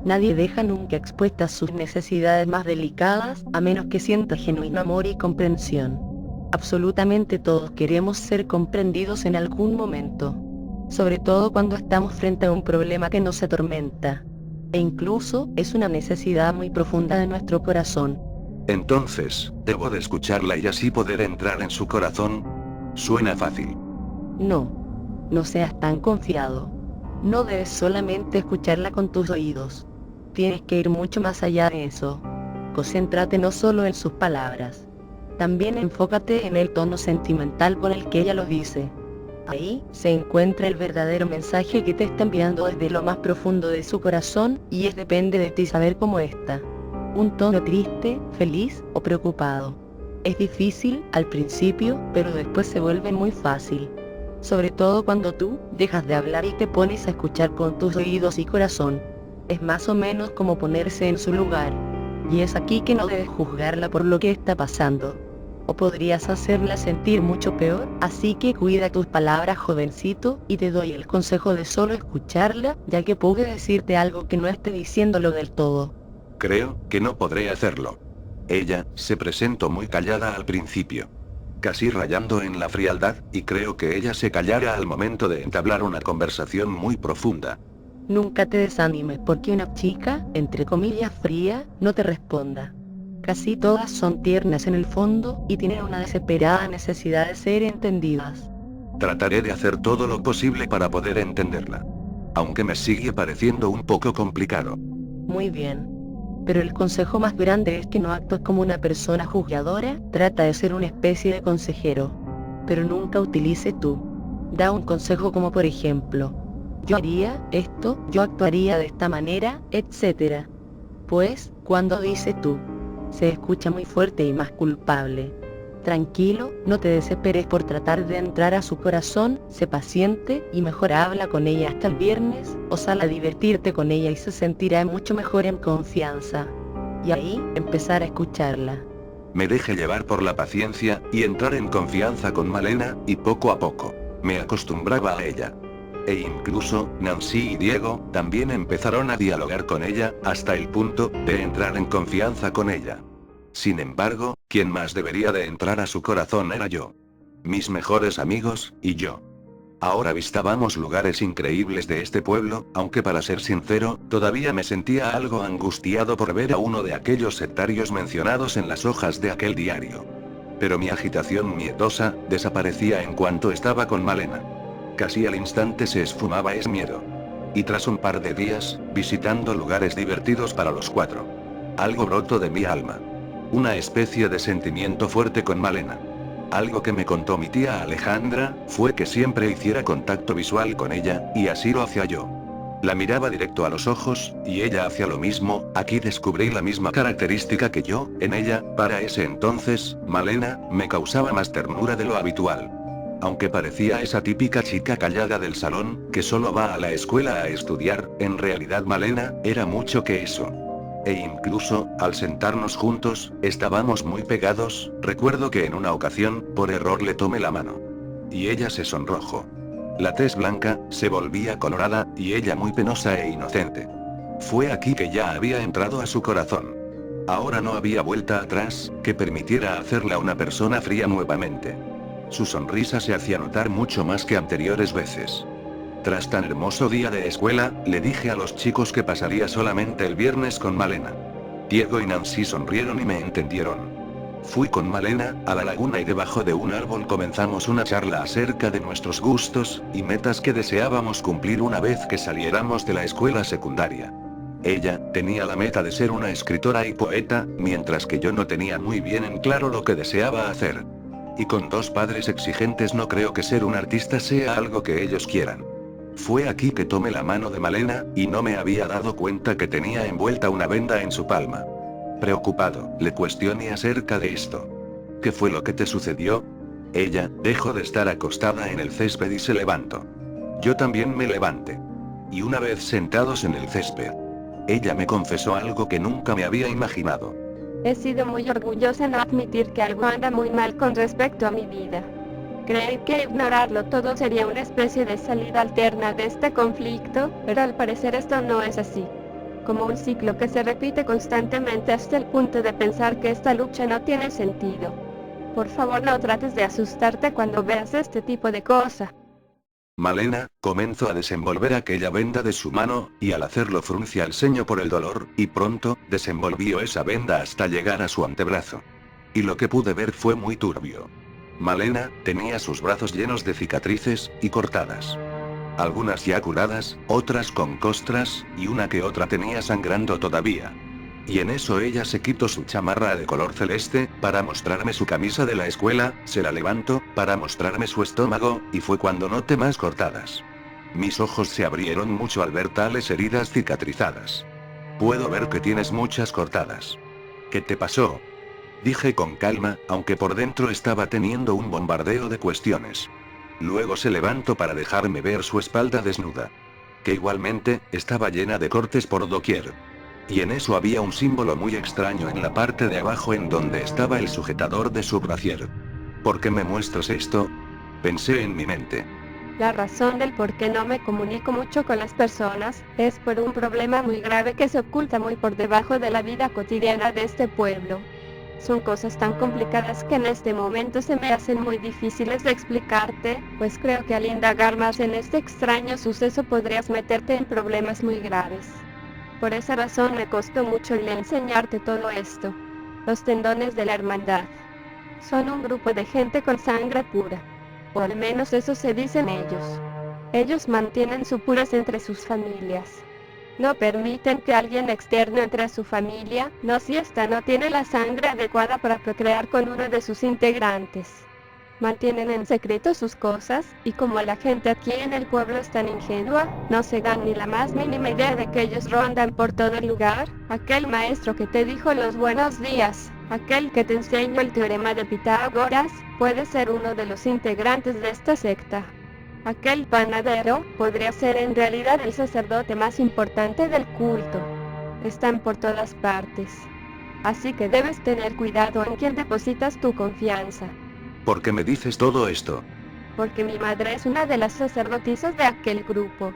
Nadie deja nunca expuestas sus necesidades más delicadas, a menos que sienta genuino amor y comprensión. Absolutamente todos queremos ser comprendidos en algún momento. Sobre todo cuando estamos frente a un problema que nos atormenta. E incluso, es una necesidad muy profunda de nuestro corazón. Entonces, debo de escucharla y así poder entrar en su corazón. Suena fácil. No. No seas tan confiado. No debes solamente escucharla con tus oídos. Tienes que ir mucho más allá de eso. Concéntrate no solo en sus palabras. También enfócate en el tono sentimental con el que ella lo dice. Ahí se encuentra el verdadero mensaje que te está enviando desde lo más profundo de su corazón, y depende de ti saber cómo está. Un tono triste, feliz o preocupado. Es difícil al principio, pero después se vuelve muy fácil. Sobre todo cuando tú dejas de hablar y te pones a escuchar con tus oídos y corazón. Es más o menos como ponerse en su lugar. Y es aquí que no debes juzgarla por lo que está pasando. O podrías hacerla sentir mucho peor, así que cuida tus palabras, jovencito, y te doy el consejo de solo escucharla, ya que puede decirte algo que no esté diciéndolo del todo. Creo que no podré hacerlo. Ella se presentó muy callada al principio, casi rayando en la frialdad, y creo que ella se callara al momento de entablar una conversación muy profunda. Nunca te desanimes porque una chica, entre comillas fría, no te responda. Casi todas son tiernas en el fondo, y tienen una desesperada necesidad de ser entendidas. Trataré de hacer todo lo posible para poder entenderla. Aunque me sigue pareciendo un poco complicado. Muy bien. Pero el consejo más grande es que no actúes como una persona juzgadora, trata de ser una especie de consejero. Pero nunca utilice tú. Da un consejo como por ejemplo, yo haría esto, yo actuaría de esta manera, etc. Pues, cuando dice tú, se escucha muy fuerte y más culpable. Tranquilo, no te desesperes por tratar de entrar a su corazón, sé paciente y mejor habla con ella hasta el viernes, o sal a divertirte con ella y se sentirá mucho mejor en confianza. Y ahí, empezar a escucharla. Me dejé llevar por la paciencia, y entrar en confianza con Malena, y poco a poco, me acostumbraba a ella. E incluso, Nancy y Diego, también empezaron a dialogar con ella, hasta el punto de entrar en confianza con ella. Sin embargo, quien más debería de entrar a su corazón era yo. Mis mejores amigos, y yo. Ahora visitábamos lugares increíbles de este pueblo, aunque para ser sincero, todavía me sentía algo angustiado por ver a uno de aquellos sectarios mencionados en las hojas de aquel diario. Pero mi agitación miedosa, desaparecía en cuanto estaba con Malena. Casi al instante se esfumaba ese miedo. Y tras un par de días, visitando lugares divertidos para los cuatro, algo brotó de mi alma. Una especie de sentimiento fuerte con Malena. Algo que me contó mi tía Alejandra, fue que siempre hiciera contacto visual con ella, y así lo hacía yo. La miraba directo a los ojos, y ella hacía lo mismo. Aquí descubrí la misma característica que yo, en ella. Para ese entonces, Malena, me causaba más ternura de lo habitual. Aunque parecía esa típica chica callada del salón, que solo va a la escuela a estudiar, en realidad Malena, era mucho que eso. E incluso, al sentarnos juntos, estábamos muy pegados. Recuerdo que en una ocasión, por error le tomé la mano. Y ella se sonrojó. La tez blanca, se volvía colorada, y ella muy penosa e inocente. Fue aquí que ya había entrado a su corazón. Ahora no había vuelta atrás, que permitiera hacerla una persona fría nuevamente. Su sonrisa se hacía notar mucho más que anteriores veces. Tras tan hermoso día de escuela, le dije a los chicos que pasaría solamente el viernes con Malena. Diego y Nancy sonrieron y me entendieron. Fui con Malena a la laguna y debajo de un árbol comenzamos una charla acerca de nuestros gustos y metas que deseábamos cumplir una vez que saliéramos de la escuela secundaria. Ella tenía la meta de ser una escritora y poeta, mientras que yo no tenía muy bien en claro lo que deseaba hacer. Y con dos padres exigentes no creo que ser un artista sea algo que ellos quieran. Fue aquí que tomé la mano de Malena, y no me había dado cuenta que tenía envuelta una venda en su palma. Preocupado, le cuestioné acerca de esto. ¿Qué fue lo que te sucedió? Ella dejó de estar acostada en el césped y se levantó. Yo también me levanté. Y una vez sentados en el césped, ella me confesó algo que nunca me había imaginado. He sido muy orgullosa en no admitir que algo anda muy mal con respecto a mi vida. Creí que ignorarlo todo sería una especie de salida alterna de este conflicto, pero al parecer esto no es así. Como un ciclo que se repite constantemente hasta el punto de pensar que esta lucha no tiene sentido. Por favor, no trates de asustarte cuando veas este tipo de cosa. Malena comenzó a desenvolver aquella venda de su mano, y al hacerlo fruncía el ceño por el dolor, y pronto, desenvolvió esa venda hasta llegar a su antebrazo. Y lo que pude ver fue muy turbio. Malena tenía sus brazos llenos de cicatrices, y cortadas. Algunas ya curadas, otras con costras, y una que otra tenía sangrando todavía. Y en eso ella se quitó su chamarra de color celeste, para mostrarme su camisa de la escuela, se la levantó, para mostrarme su estómago, y fue cuando noté más cortadas. Mis ojos se abrieron mucho al ver tales heridas cicatrizadas. Puedo ver que tienes muchas cortadas. ¿Qué te pasó? Dije con calma, aunque por dentro estaba teniendo un bombardeo de cuestiones. Luego se levantó para dejarme ver su espalda desnuda. que igualmente, estaba llena de cortes por doquier. Y en eso había un símbolo muy extraño en la parte de abajo en donde estaba el sujetador de su brasier. ¿Por qué me muestras esto? Pensé en mi mente. La razón del por qué no me comunico mucho con las personas es por un problema muy grave que se oculta muy por debajo de la vida cotidiana de este pueblo. Son cosas tan complicadas que en este momento se me hacen muy difíciles de explicarte, pues creo que al indagar más en este extraño suceso podrías meterte en problemas muy graves. Por esa razón me costó mucho el enseñarte todo esto. Los tendones de la hermandad son un grupo de gente con sangre pura. O al menos eso se dicen ellos. Ellos mantienen su pureza entre sus familias. No permiten que alguien externo entre a su familia, no si ésta no tiene la sangre adecuada para procrear con uno de sus integrantes. Mantienen en secreto sus cosas, y como la gente aquí en el pueblo es tan ingenua, no se dan ni la más mínima idea de que ellos rondan por todo el lugar. Aquel maestro que te dijo los buenos días, aquel que te enseñó el teorema de Pitágoras, puede ser uno de los integrantes de esta secta. Aquel panadero podría ser en realidad el sacerdote más importante del culto. Están por todas partes. Así que debes tener cuidado en quién depositas tu confianza. ¿Por qué me dices todo esto? Porque mi madre es una de las sacerdotisas de aquel grupo.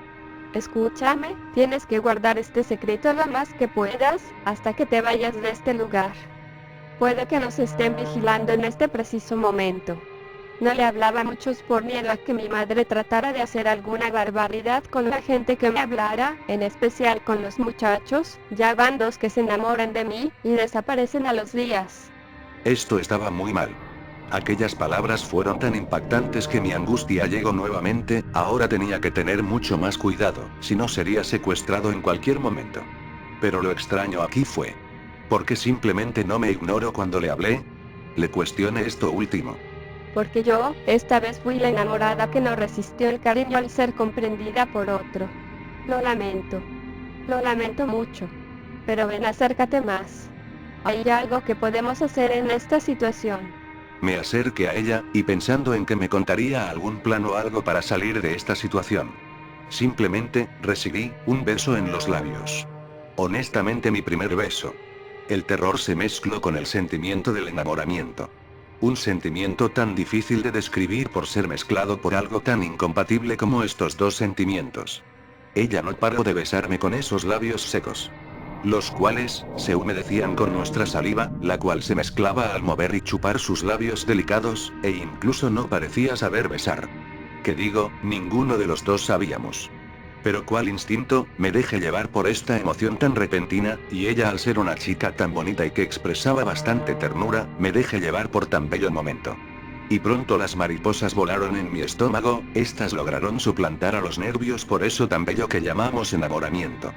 Escúchame, tienes que guardar este secreto lo más que puedas, hasta que te vayas de este lugar. Puede que nos estén vigilando en este preciso momento. No le hablaba a muchos por miedo a que mi madre tratara de hacer alguna barbaridad con la gente que me hablara, en especial con los muchachos. Ya van 2 que se enamoran de mí, y desaparecen a los días. Esto estaba muy mal. Aquellas palabras fueron tan impactantes que mi angustia llegó nuevamente. Ahora tenía que tener mucho más cuidado, si no sería secuestrado en cualquier momento. Pero lo extraño aquí fue: ¿por qué simplemente no me ignoró cuando le hablé? Le cuestioné esto último. Porque yo, esta vez fui la enamorada que no resistió el cariño al ser comprendida por otro. Lo lamento mucho. Pero ven, acércate más. Hay algo que podemos hacer en esta situación. Me acerqué a ella, y pensando en que me contaría algún plan o algo para salir de esta situación. Simplemente, recibí un beso en los labios. Honestamente, mi primer beso. El terror se mezcló con el sentimiento del enamoramiento. Un sentimiento tan difícil de describir por ser mezclado por algo tan incompatible como estos dos sentimientos. Ella no paró de besarme con esos labios secos, los cuales se humedecían con nuestra saliva, la cual se mezclaba al mover y chupar sus labios delicados, e incluso no parecía saber besar. Que digo, ninguno de los dos sabíamos. Pero cuál instinto, me dejé llevar por esta emoción tan repentina, y ella al ser una chica tan bonita y que expresaba bastante ternura, me dejé llevar por tan bello momento. Y pronto las mariposas volaron en mi estómago, estas lograron suplantar a los nervios por eso tan bello que llamamos enamoramiento.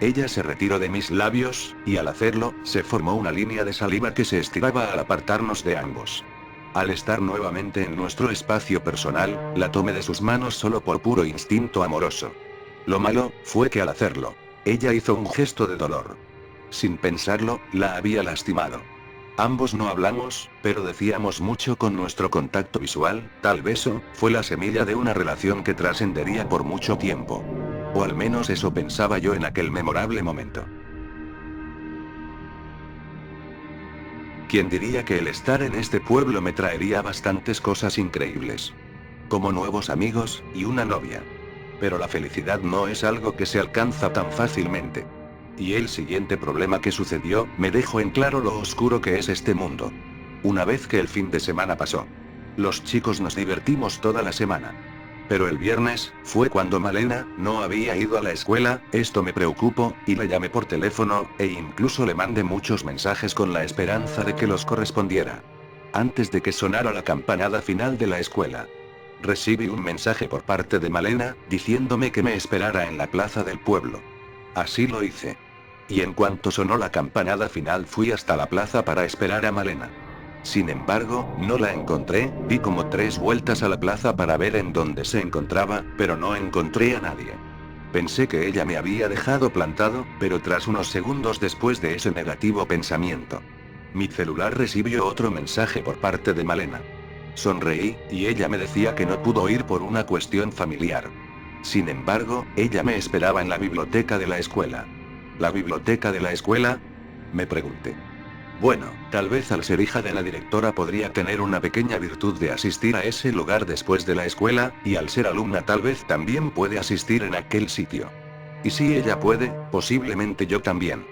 Ella se retiró de mis labios, y al hacerlo, se formó una línea de saliva que se estiraba al apartarnos de ambos. Al estar nuevamente en nuestro espacio personal, la tomé de sus manos solo por puro instinto amoroso. Lo malo, fue que al hacerlo, ella hizo un gesto de dolor. Sin pensarlo, la había lastimado. Ambos no hablamos, pero decíamos mucho con nuestro contacto visual. Tal beso fue la semilla de una relación que trascendería por mucho tiempo. O al menos eso pensaba yo en aquel memorable momento. ¿Quién diría que el estar en este pueblo me traería bastantes cosas increíbles? Como nuevos amigos, y una novia. Pero la felicidad no es algo que se alcanza tan fácilmente. Y el siguiente problema que sucedió, me dejó en claro lo oscuro que es este mundo. Una vez que el fin de semana pasó, los chicos nos divertimos toda la semana. Pero el viernes, fue cuando Malena no había ido a la escuela. Esto me preocupó, y le llamé por teléfono, e incluso le mandé muchos mensajes con la esperanza de que los correspondiera. Antes de que sonara la campanada final de la escuela, recibí un mensaje por parte de Malena, diciéndome que me esperara en la plaza del pueblo. Así lo hice. Y en cuanto sonó la campanada final fui hasta la plaza para esperar a Malena. Sin embargo, no la encontré, di como 3 vueltas a la plaza para ver en dónde se encontraba, pero no encontré a nadie. Pensé que ella me había dejado plantado, pero tras unos segundos después de ese negativo pensamiento, mi celular recibió otro mensaje por parte de Malena. Sonreí, y ella me decía que no pudo ir por una cuestión familiar. Sin embargo, ella me esperaba en la biblioteca de la escuela. ¿La biblioteca de la escuela?, me pregunté. Bueno, tal vez al ser hija de la directora podría tener una pequeña virtud de asistir a ese lugar después de la escuela, y al ser alumna tal vez también puede asistir en aquel sitio. Y si ella puede, posiblemente yo también.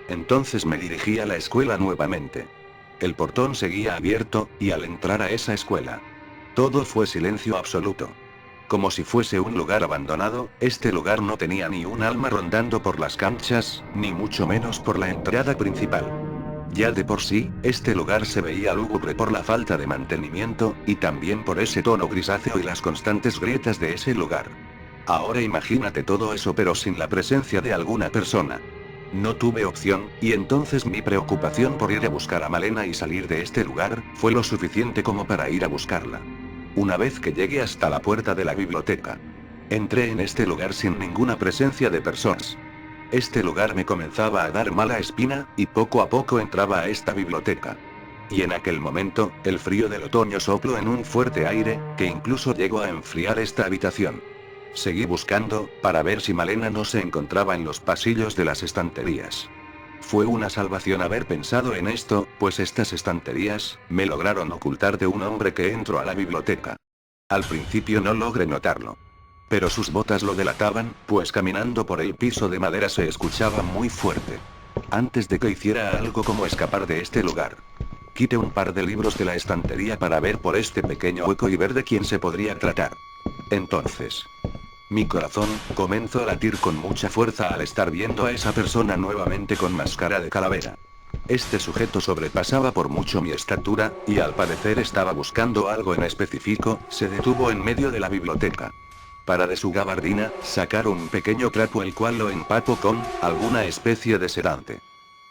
Entonces me dirigí a la escuela nuevamente. El portón seguía abierto, y al entrar a esa escuela, todo fue silencio absoluto. Como si fuese un lugar abandonado, este lugar no tenía ni un alma rondando por las canchas, ni mucho menos por la entrada principal. Ya de por sí, este lugar se veía lúgubre por la falta de mantenimiento, y también por ese tono grisáceo y las constantes grietas de ese lugar. Ahora imagínate todo eso pero sin la presencia de alguna persona. No tuve opción, y entonces mi preocupación por ir a buscar a Malena y salir de este lugar, fue lo suficiente como para ir a buscarla. Una vez que llegué hasta la puerta de la biblioteca, entré en este lugar sin ninguna presencia de personas. Este lugar me comenzaba a dar mala espina, y poco a poco entraba a esta biblioteca. Y en aquel momento, el frío del otoño sopló en un fuerte aire, que incluso llegó a enfriar esta habitación. Seguí buscando, para ver si Malena no se encontraba en los pasillos de las estanterías. Fue una salvación haber pensado en esto, pues estas estanterías, me lograron ocultar de un hombre que entró a la biblioteca. Al principio no logré notarlo. Pero sus botas lo delataban, pues caminando por el piso de madera se escuchaba muy fuerte. Antes de que hiciera algo como escapar de este lugar, quité un par de libros de la estantería para ver por este pequeño hueco y ver de quién se podría tratar. Entonces, mi corazón comenzó a latir con mucha fuerza al estar viendo a esa persona nuevamente con máscara de calavera. Este sujeto sobrepasaba por mucho mi estatura, y al parecer estaba buscando algo en específico. Se detuvo en medio de la biblioteca. Para de su gabardina, sacar un pequeño trapo el cual lo empapó con alguna especie de sedante.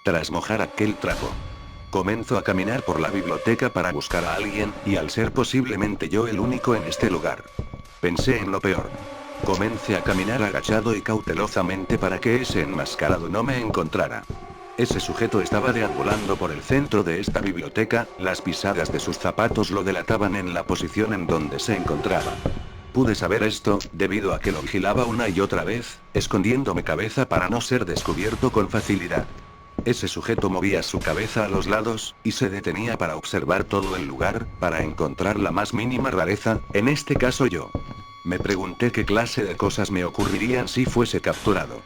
Tras mojar aquel trapo, comenzó a caminar por la biblioteca para buscar a alguien, y al ser posiblemente yo el único en este lugar, pensé en lo peor. Comencé a caminar agachado y cautelosamente para que ese enmascarado no me encontrara. Ese sujeto estaba deambulando por el centro de esta biblioteca, las pisadas de sus zapatos lo delataban en la posición en donde se encontraba. Pude saber esto, debido a que lo vigilaba una y otra vez, escondiendo mi cabeza para no ser descubierto con facilidad. Ese sujeto movía su cabeza a los lados, y se detenía para observar todo el lugar, para encontrar la más mínima rareza, en este caso yo. Me pregunté qué clase de cosas me ocurrirían si fuese capturado.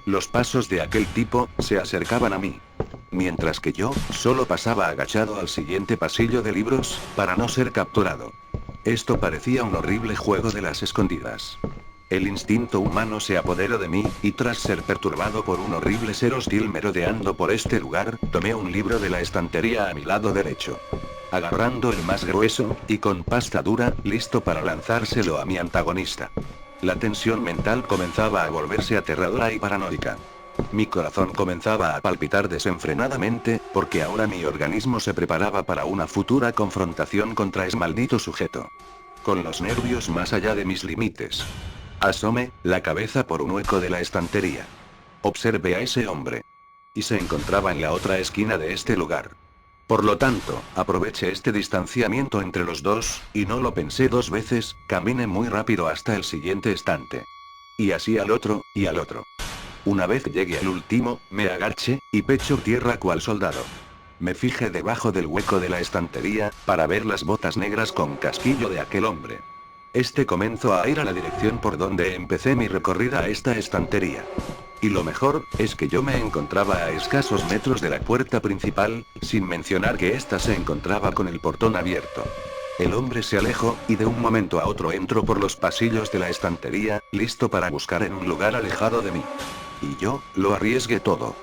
Los pasos de aquel tipo se acercaban a mí, mientras que yo solo pasaba agachado al siguiente pasillo de libros, para no ser capturado. Esto parecía un horrible juego de las escondidas. El instinto humano se apoderó de mí, y tras ser perturbado por un horrible ser hostil merodeando por este lugar, tomé un libro de la estantería a mi lado derecho, agarrando el más grueso, y con pasta dura, listo para lanzárselo a mi antagonista. La tensión mental comenzaba a volverse aterradora y paranoica. Mi corazón comenzaba a palpitar desenfrenadamente, porque ahora mi organismo se preparaba para una futura confrontación contra ese maldito sujeto. Con los nervios más allá de mis límites, asomé la cabeza por un hueco de la estantería. Observé a ese hombre. Y se encontraba en la otra esquina de este lugar. Por lo tanto, aproveché este distanciamiento entre los dos, y no lo pensé dos veces, caminé muy rápido hasta el siguiente estante. Y así al otro, y al otro. Una vez llegué al último, me agaché, y pecho tierra cual soldado. Me fijé debajo del hueco de la estantería, para ver las botas negras con casquillo de aquel hombre. Este comenzó a ir a la dirección por donde empecé mi recorrida a esta estantería. Y lo mejor, es que yo me encontraba a escasos metros de la puerta principal, sin mencionar que ésta se encontraba con el portón abierto. El hombre se alejó, y de un momento a otro entró por los pasillos de la estantería, listo para buscar en un lugar alejado de mí. Y yo, lo arriesgué todo.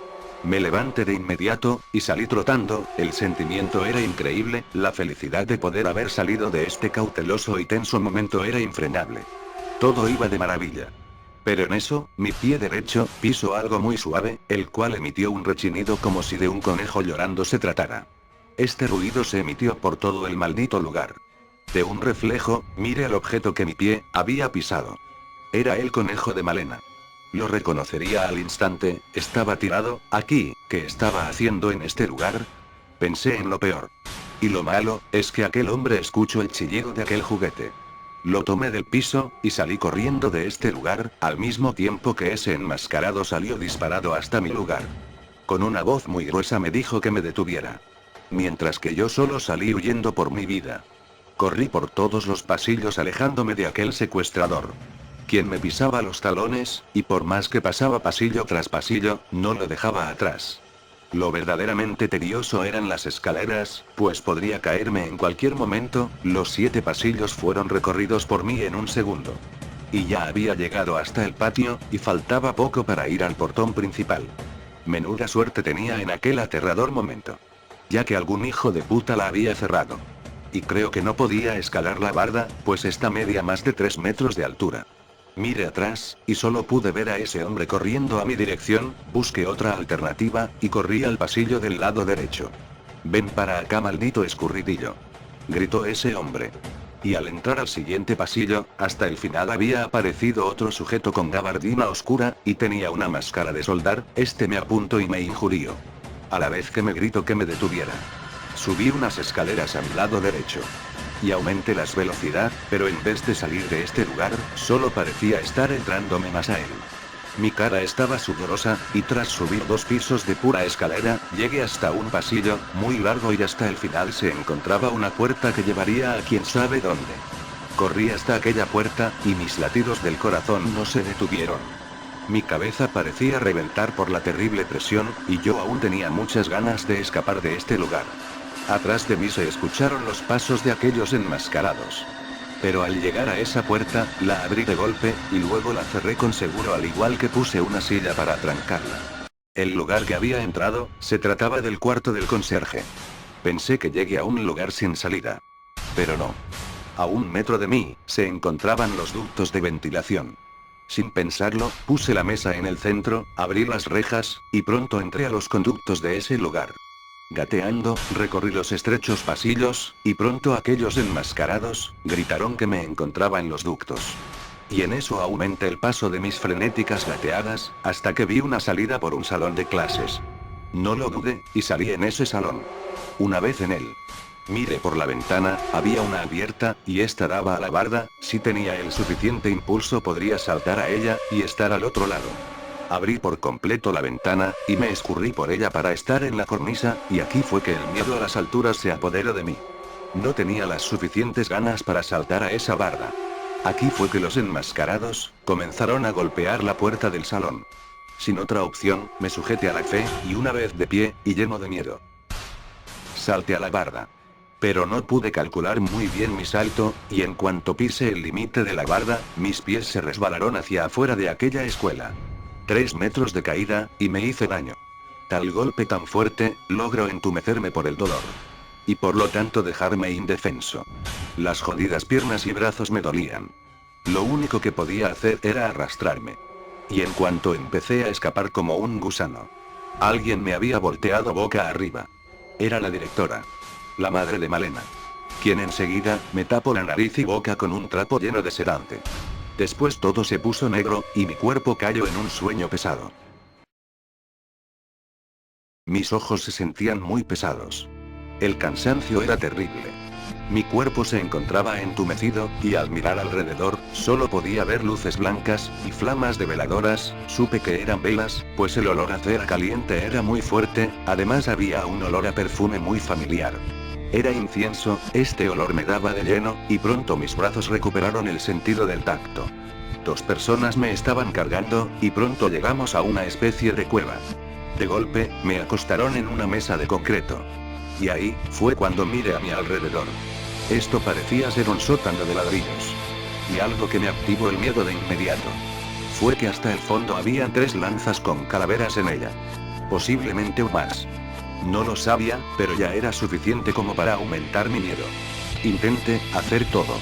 Me levanté de inmediato, y salí trotando. El sentimiento era increíble, la felicidad de poder haber salido de este cauteloso y tenso momento era infrenable. Todo iba de maravilla. Pero en eso, mi pie derecho pisó algo muy suave, el cual emitió un rechinido como si de un conejo llorando se tratara. Este ruido se emitió por todo el maldito lugar. De un reflejo, miré el objeto que mi pie había pisado. Era el conejo de Malena. Lo reconocería al instante. Estaba tirado aquí. ¿Qué estaba haciendo en este lugar? Pensé en lo peor. Y lo malo, es que aquel hombre escuchó el chillido de aquel juguete. Lo tomé del piso, y salí corriendo de este lugar, al mismo tiempo que ese enmascarado salió disparado hasta mi lugar. Con una voz muy gruesa me dijo que me detuviera. Mientras que yo solo salí huyendo por mi vida. Corrí por todos los pasillos alejándome de aquel secuestrador. Quien me pisaba los talones, y por más que pasaba pasillo tras pasillo, no lo dejaba atrás. Lo verdaderamente tedioso eran las escaleras, pues podría caerme en cualquier momento. Los 7 pasillos fueron recorridos por mí en un segundo. Y ya había llegado hasta el patio, y faltaba poco para ir al portón principal. Menuda suerte tenía en aquel aterrador momento. Ya que algún hijo de puta la había cerrado. Y creo que no podía escalar la barda, pues esta medía más de 3 metros de altura. Miré atrás, y solo pude ver a ese hombre corriendo a mi dirección. Busqué otra alternativa, y corrí al pasillo del lado derecho. «Ven para acá, maldito escurridillo», gritó ese hombre. Y al entrar al siguiente pasillo, hasta el final había aparecido otro sujeto con gabardina oscura, y tenía una máscara de soldar. Este me apuntó y me injurió. A la vez que me gritó que me detuviera. Subí unas escaleras a mi lado derecho. Y aumenté la velocidad, pero en vez de salir de este lugar, solo parecía estar entrándome más a él. Mi cara estaba sudorosa, y tras subir 2 pisos de pura escalera, llegué hasta un pasillo, muy largo, y hasta el final se encontraba una puerta que llevaría a quién sabe dónde. Corrí hasta aquella puerta, y mis latidos del corazón no se detuvieron. Mi cabeza parecía reventar por la terrible presión, y yo aún tenía muchas ganas de escapar de este lugar. Atrás de mí se escucharon los pasos de aquellos enmascarados. Pero al llegar a esa puerta, la abrí de golpe, y luego la cerré con seguro, al igual que puse una silla para trancarla. El lugar que había entrado, se trataba del cuarto del conserje. Pensé que llegué a un lugar sin salida. Pero no. A 1 metro de mí, se encontraban los ductos de ventilación. Sin pensarlo, puse la mesa en el centro, abrí las rejas, y pronto entré a los conductos de ese lugar. Gateando, recorrí los estrechos pasillos, y pronto aquellos enmascarados gritaron que me encontraba en los ductos. Y en eso aumenté el paso de mis frenéticas gateadas, hasta que vi una salida por un salón de clases. No lo dudé, y salí en ese salón. Una vez en él, miré por la ventana, había una abierta, y esta daba a la barda. Si tenía el suficiente impulso podría saltar a ella, y estar al otro lado. Abrí por completo la ventana, y me escurrí por ella para estar en la cornisa, y aquí fue que el miedo a las alturas se apoderó de mí. No tenía las suficientes ganas para saltar a esa barda. Aquí fue que los enmascarados comenzaron a golpear la puerta del salón. Sin otra opción, me sujeté a la fe, y una vez de pie, y lleno de miedo, salté a la barda. Pero no pude calcular muy bien mi salto, y en cuanto pisé el límite de la barda, mis pies se resbalaron hacia afuera de aquella escuela. 3 metros de caída, y me hice daño. Tal golpe tan fuerte, logró entumecerme por el dolor. Y por lo tanto dejarme indefenso. Las jodidas piernas y brazos me dolían. Lo único que podía hacer era arrastrarme. Y en cuanto empecé a escapar como un gusano, alguien me había volteado boca arriba. Era la directora. La madre de Malena. Quien enseguida, me tapó la nariz y boca con un trapo lleno de sedante. Después todo se puso negro, y mi cuerpo cayó en un sueño pesado. Mis ojos se sentían muy pesados. El cansancio era terrible. Mi cuerpo se encontraba entumecido, y al mirar alrededor, solo podía ver luces blancas, y flamas de veladoras. Supe que eran velas, pues el olor a cera caliente era muy fuerte, además había un olor a perfume muy familiar. Era incienso. Este olor me daba de lleno, y pronto mis brazos recuperaron el sentido del tacto. 2 personas me estaban cargando, y pronto llegamos a una especie de cueva. De golpe, me acostaron en una mesa de concreto. Y ahí, fue cuando miré a mi alrededor. Esto parecía ser un sótano de ladrillos. Y algo que me activó el miedo de inmediato fue que hasta el fondo habían 3 lanzas con calaveras en ella. Posiblemente más. No lo sabía, pero ya era suficiente como para aumentar mi miedo. Intenté hacer todo.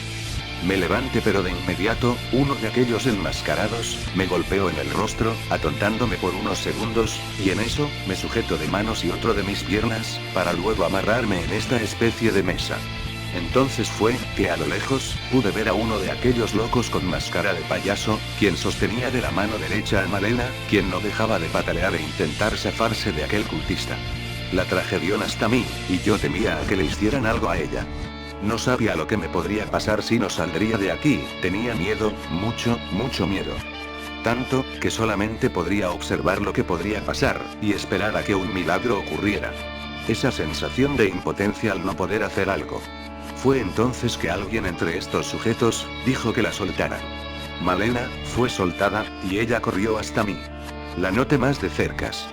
Me levanté, pero de inmediato, uno de aquellos enmascarados me golpeó en el rostro, atontándome por unos segundos, y en eso, me sujetó de manos y otro de mis piernas, para luego amarrarme en esta especie de mesa. Entonces fue que a lo lejos, pude ver a uno de aquellos locos con máscara de payaso, quien sostenía de la mano derecha a Malena, quien no dejaba de patalear e intentar zafarse de aquel cultista. La tragedión hasta mí, y yo temía a que le hicieran algo a ella. No sabía lo que me podría pasar si no saldría de aquí, tenía miedo, mucho miedo. Tanto, que solamente podría observar lo que podría pasar, y esperar a que un milagro ocurriera. Esa sensación de impotencia al no poder hacer algo. Fue entonces que alguien entre estos sujetos, dijo que la soltara. Malena, fue soltada, y ella corrió hasta mí. La noté más de cercas.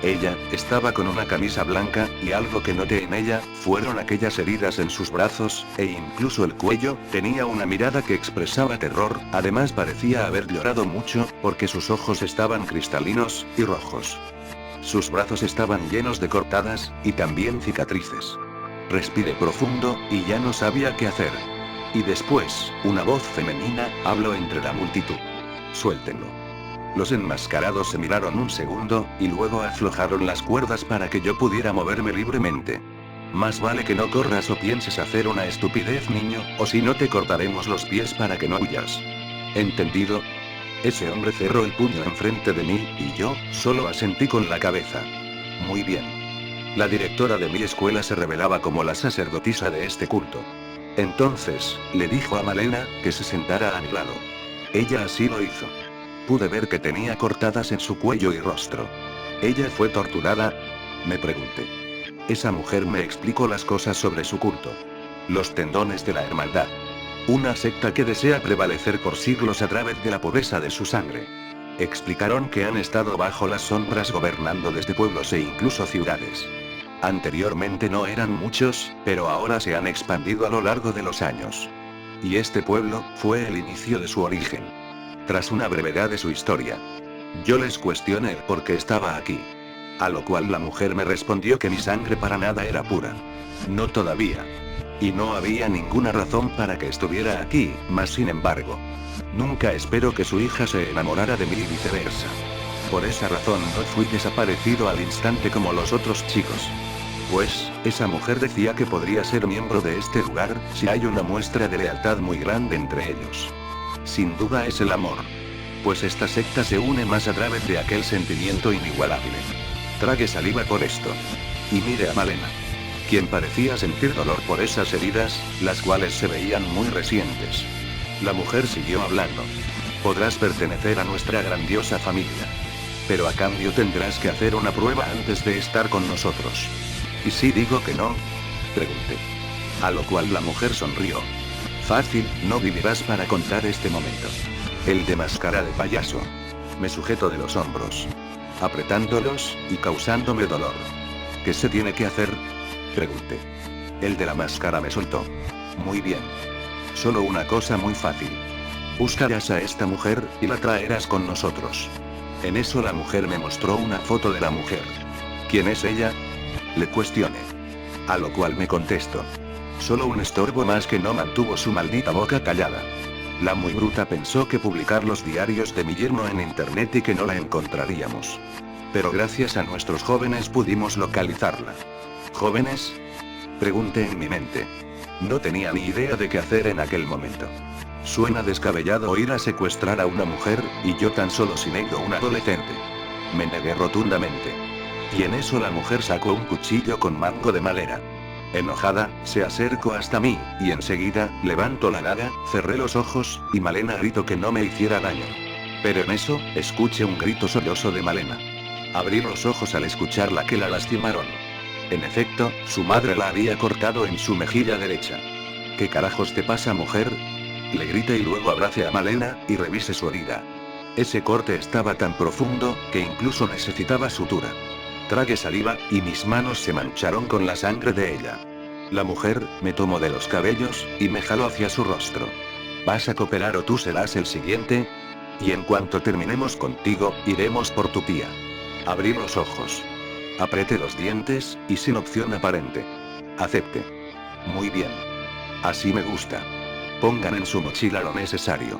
Ella, estaba con una camisa blanca, y algo que noté en ella, fueron aquellas heridas en sus brazos, e incluso el cuello, tenía una mirada que expresaba terror, además parecía haber llorado mucho, porque sus ojos estaban cristalinos, y rojos. Sus brazos estaban llenos de cortadas, y también cicatrices. Respiré profundo, y ya no sabía qué hacer. Y después, una voz femenina, habló entre la multitud. Suéltenlo. Los enmascarados se miraron un segundo, y luego aflojaron las cuerdas para que yo pudiera moverme libremente. Más vale que no corras o pienses hacer una estupidez, niño, o si no te cortaremos los pies para que no huyas. ¿Entendido? Ese hombre cerró el puño enfrente de mí, y yo, solo asentí con la cabeza. Muy bien. La directora de mi escuela se revelaba como la sacerdotisa de este culto. Entonces, le dijo a Malena, que se sentara a mi lado. Ella así lo hizo. Pude ver que tenía cortadas en su cuello y rostro. ¿Ella fue torturada? Me pregunté. Esa mujer me explicó las cosas sobre su culto. Los tendones de la hermandad. Una secta que desea prevalecer por siglos a través de la pureza de su sangre. Explicaron que han estado bajo las sombras gobernando desde pueblos e incluso ciudades. Anteriormente no eran muchos, pero ahora se han expandido a lo largo de los años. Y este pueblo, fue el inicio de su origen. Tras una brevedad de su historia. Yo les cuestioné el por qué estaba aquí. A lo cual la mujer me respondió que mi sangre para nada era pura. No todavía. Y no había ninguna razón para que estuviera aquí, mas sin embargo. Nunca espero que su hija se enamorara de mí y viceversa. Por esa razón no fui desaparecido al instante como los otros chicos. Pues, esa mujer decía que podría ser miembro de este lugar, si hay una muestra de lealtad muy grande entre ellos. Sin duda es el amor. Pues esta secta se une más a través de aquel sentimiento inigualable. Trague saliva por esto. Y mire a Malena. Quien parecía sentir dolor por esas heridas, las cuales se veían muy recientes. La mujer siguió hablando. Podrás pertenecer a nuestra grandiosa familia. Pero a cambio tendrás que hacer una prueba antes de estar con nosotros. ¿Y si digo que no? Pregunté. A lo cual la mujer sonrió. Fácil, no vivirás para contar este momento. El de máscara de payaso. Me sujetó de los hombros. Apretándolos, y causándome dolor. ¿Qué se tiene que hacer? Pregunté. El de la máscara me soltó. Muy bien. Solo una cosa muy fácil. Buscarás a esta mujer, y la traerás con nosotros. En eso la mujer me mostró una foto de la mujer. ¿Quién es ella? Le cuestioné. A lo cual me contestó. Solo un estorbo más que no mantuvo su maldita boca callada. La muy bruta pensó que publicar los diarios de mi yerno en internet y que no la encontraríamos. Pero gracias a nuestros jóvenes pudimos localizarla. ¿Jóvenes? Pregunté en mi mente. No tenía ni idea de qué hacer en aquel momento. Suena descabellado ir a secuestrar a una mujer, y yo tan solo sin ello un adolescente. Me negué rotundamente. Y en eso la mujer sacó un cuchillo con mango de madera. Enojada, se acercó hasta mí, y enseguida, levanto la daga, cerré los ojos, y Malena gritó que no me hiciera daño. Pero en eso, escuché un grito sollozo de Malena. Abrí los ojos al escucharla que la lastimaron. En efecto, su madre la había cortado en su mejilla derecha. ¿Qué carajos te pasa, mujer? Le grité y luego abracé a Malena, y revisé su herida. Ese corte estaba tan profundo, que incluso necesitaba sutura. Tragué saliva, y mis manos se mancharon con la sangre de ella. La mujer, me tomó de los cabellos, y me jaló hacia su rostro. ¿Vas a cooperar o tú serás el siguiente? Y en cuanto terminemos contigo, iremos por tu tía. Abrí los ojos. Apreté los dientes, y sin opción aparente. Acepte. Muy bien. Así me gusta. Pongan en su mochila lo necesario.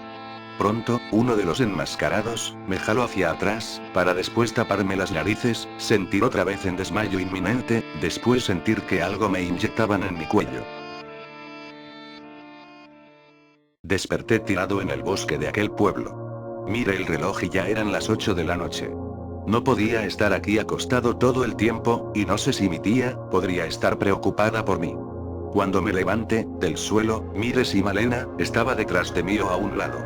Pronto, uno de los enmascarados, me jaló hacia atrás, para después taparme las narices, sentir otra vez en desmayo inminente, después sentir que algo me inyectaban en mi cuello. Desperté tirado en el bosque de aquel pueblo. Miré el reloj y ya eran las 8 de la noche. No podía estar aquí acostado todo el tiempo, y no sé si mi tía, podría estar preocupada por mí. Cuando me levanté del suelo, miré si Malena estaba detrás de mí o a un lado.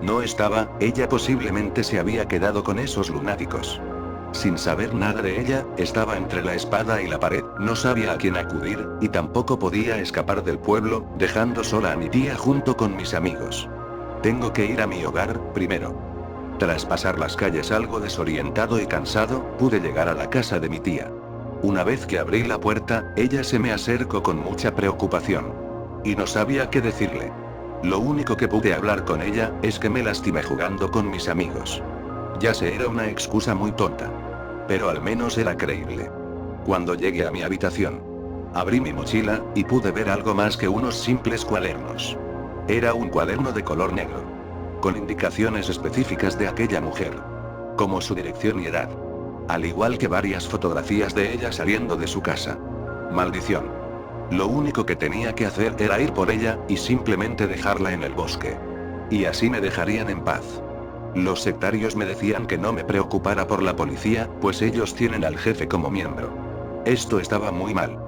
No estaba, ella posiblemente se había quedado con esos lunáticos. Sin saber nada de ella, estaba entre la espada y la pared, no sabía a quién acudir, y tampoco podía escapar del pueblo, dejando sola a mi tía junto con mis amigos. Tengo que ir a mi hogar, primero. Tras pasar las calles algo desorientado y cansado, pude llegar a la casa de mi tía. Una vez que abrí la puerta, ella se me acercó con mucha preocupación. Y no sabía qué decirle. Lo único que pude hablar con ella, es que me lastimé jugando con mis amigos. Ya sé, era una excusa muy tonta. Pero al menos era creíble. Cuando llegué a mi habitación, abrí mi mochila, y pude ver algo más que unos simples cuadernos. Era un cuaderno de color negro. Con indicaciones específicas de aquella mujer. Como su dirección y edad. Al igual que varias fotografías de ella saliendo de su casa. Maldición. Lo único que tenía que hacer era ir por ella, y simplemente dejarla en el bosque. Y así me dejarían en paz. Los sectarios me decían que no me preocupara por la policía, pues ellos tienen al jefe como miembro. Esto estaba muy mal.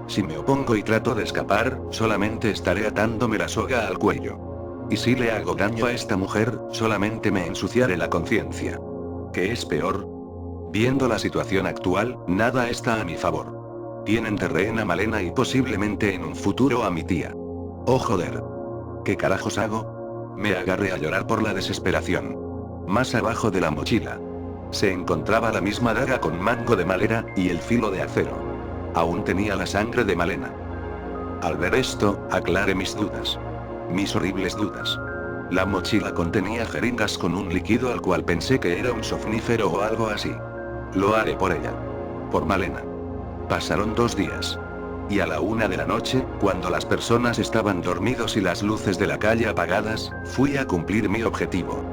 Si me opongo y trato de escapar, solamente estaré atándome la soga al cuello. Y si le hago daño a esta mujer, solamente me ensuciaré la conciencia. ¿Qué es peor? Viendo la situación actual, nada está a mi favor. Tienen de rehén a Malena y posiblemente en un futuro a mi tía. Oh joder. ¿Qué carajos hago? Me agarré a llorar por la desesperación. Más abajo de la mochila se encontraba la misma daga con mango de madera, y el filo de acero. Aún tenía la sangre de Malena. Al ver esto, aclaré mis dudas. Mis horribles dudas. La mochila contenía jeringas con un líquido al cual pensé que era un somnífero o algo así. Lo haré por ella. Por Malena. Pasaron 2 días. Y a la 1 de la noche, cuando las personas estaban dormidos y las luces de la calle apagadas, fui a cumplir mi objetivo.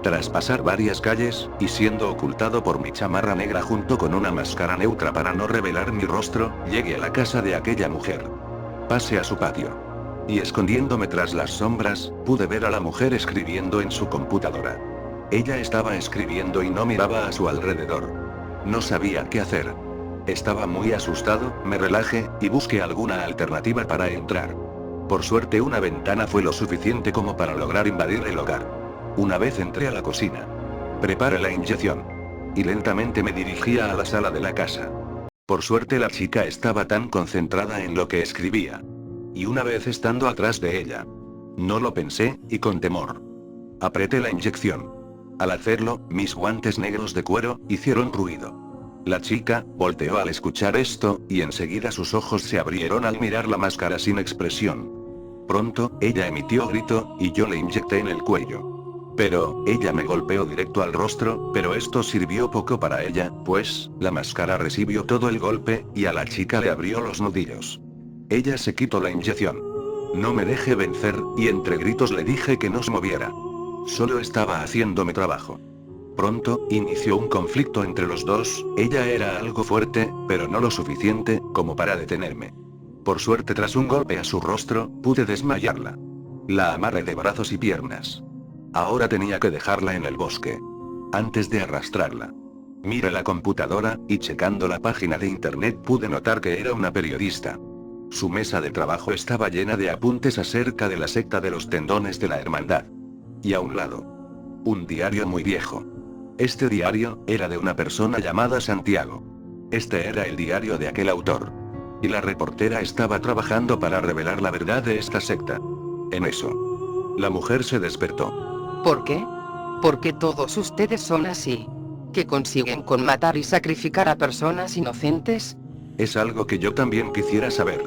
Tras pasar varias calles, y siendo ocultado por mi chamarra negra junto con una máscara neutra para no revelar mi rostro, llegué a la casa de aquella mujer. Pasé a su patio. Y escondiéndome tras las sombras, pude ver a la mujer escribiendo en su computadora. Ella estaba escribiendo y no miraba a su alrededor. No sabía qué hacer. Estaba muy asustado, me relajé, y busqué alguna alternativa para entrar. Por suerte una ventana fue lo suficiente como para lograr invadir el hogar. Una vez entré a la cocina. Preparé la inyección. Y lentamente me dirigía a la sala de la casa. Por suerte la chica estaba tan concentrada en lo que escribía. Y una vez estando atrás de ella. No lo pensé, y con temor. Apreté la inyección. Al hacerlo, mis guantes negros de cuero hicieron ruido. La chica volteó al escuchar esto, y enseguida sus ojos se abrieron al mirar la máscara sin expresión. Pronto, ella emitió grito, y yo le inyecté en el cuello. Pero, ella me golpeó directo al rostro, pero esto sirvió poco para ella, pues, la máscara recibió todo el golpe, y a la chica le abrió los nudillos. Ella se quitó la inyección. No me dejé vencer, y entre gritos le dije que no se moviera. Solo estaba haciendo mi trabajo. Pronto, inició un conflicto entre los dos, ella era algo fuerte, pero no lo suficiente, como para detenerme. Por suerte tras un golpe a su rostro, pude desmayarla. La amarré de brazos y piernas. Ahora tenía que dejarla en el bosque. Antes de arrastrarla. Miré la computadora, y checando la página de internet pude notar que era una periodista. Su mesa de trabajo estaba llena de apuntes acerca de la secta de los tendones de la hermandad. Y a un lado, un diario muy viejo. Este diario era de una persona llamada Santiago. Este era el diario de aquel autor. Y la reportera estaba trabajando para revelar la verdad de esta secta. En eso, la mujer se despertó. ¿Por qué? ¿Por qué todos ustedes son así? ¿Que consiguen con matar y sacrificar a personas inocentes? Es algo que yo también quisiera saber.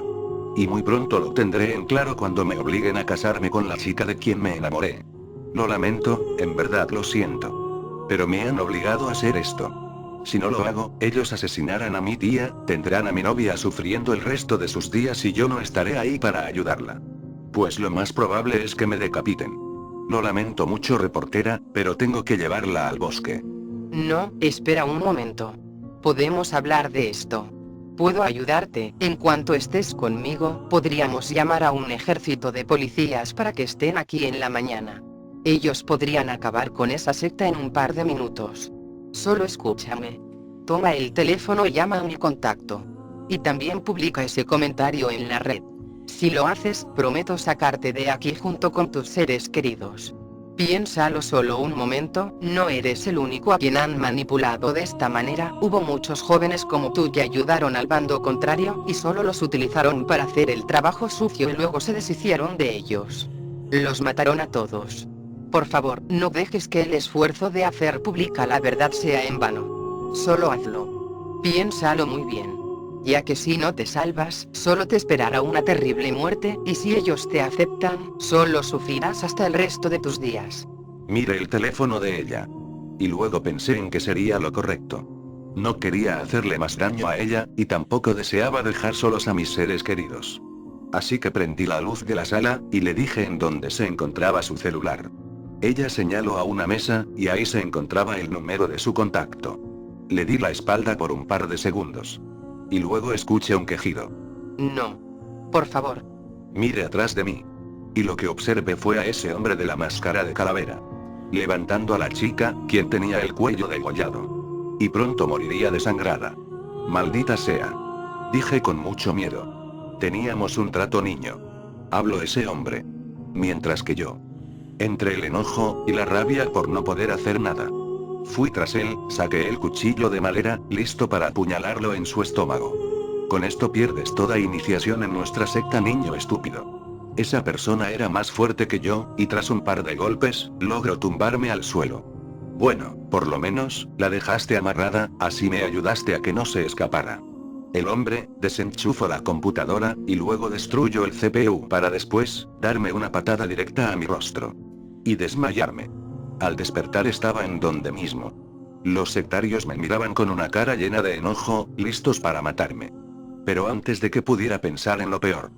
Y muy pronto lo tendré en claro cuando me obliguen a casarme con la chica de quien me enamoré. Lo lamento, en verdad lo siento. Pero me han obligado a hacer esto. Si no lo hago, ellos asesinarán a mi tía, tendrán a mi novia sufriendo el resto de sus días y yo no estaré ahí para ayudarla. Pues lo más probable es que me decapiten. Lo lamento mucho, reportera, pero tengo que llevarla al bosque. No, espera un momento. Podemos hablar de esto. Puedo ayudarte. En cuanto estés conmigo, podríamos llamar a un ejército de policías para que estén aquí en la mañana. Ellos podrían acabar con esa secta en un par de minutos. Solo escúchame. Toma el teléfono y llama a mi contacto. Y también publica ese comentario en la red. Si lo haces, prometo sacarte de aquí junto con tus seres queridos. Piénsalo solo un momento, no eres el único a quien han manipulado de esta manera, hubo muchos jóvenes como tú que ayudaron al bando contrario, y solo los utilizaron para hacer el trabajo sucio y luego se deshicieron de ellos. Los mataron a todos. Por favor, no dejes que el esfuerzo de hacer pública la verdad sea en vano. Solo hazlo. Piénsalo muy bien. Ya que si no te salvas, solo te esperará una terrible muerte, y si ellos te aceptan, solo sufrirás hasta el resto de tus días. Miré el teléfono de ella. Y luego pensé en que sería lo correcto. No quería hacerle más daño a ella, y tampoco deseaba dejar solos a mis seres queridos. Así que prendí la luz de la sala, y le dije en dónde se encontraba su celular. Ella señaló a una mesa, y ahí se encontraba el número de su contacto. Le di la espalda por un par de segundos. Y luego escuché un quejido. No. Por favor. Mire atrás de mí. Y lo que observé fue a ese hombre de la máscara de calavera. Levantando a la chica, quien tenía el cuello degollado. Y pronto moriría desangrada. Maldita sea. Dije con mucho miedo. Teníamos un trato, niño. Habló ese hombre. Mientras que yo. Entre el enojo y la rabia por no poder hacer nada. Fui tras él, saqué el cuchillo de madera, listo para apuñalarlo en su estómago. Con esto pierdes toda iniciación en nuestra secta, niño estúpido. Esa persona era más fuerte que yo, y tras un par de golpes, logró tumbarme al suelo. Bueno, por lo menos, la dejaste amarrada, así me ayudaste a que no se escapara. El hombre desenchufó la computadora, y luego destruyó el CPU para después, darme una patada directa a mi rostro. Y desmayarme. Al despertar estaba en donde mismo. Los sectarios me miraban con una cara llena de enojo, listos para matarme. Pero antes de que pudiera pensar en lo peor,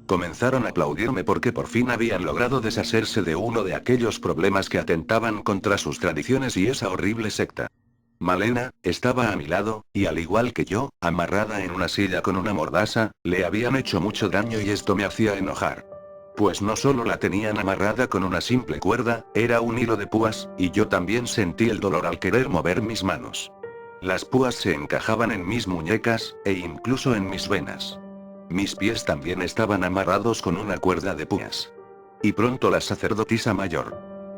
comenzaron a aplaudirme porque por fin habían logrado deshacerse de uno de aquellos problemas que atentaban contra sus tradiciones y esa horrible secta. Malena estaba a mi lado, y al igual que yo, amarrada en una silla con una mordaza, le habían hecho mucho daño y esto me hacía enojar. Pues no solo la tenían amarrada con una simple cuerda, era un hilo de púas, y yo también sentí el dolor al querer mover mis manos. Las púas se encajaban en mis muñecas, e incluso en mis venas. Mis pies también estaban amarrados con una cuerda de púas. Y pronto la sacerdotisa mayor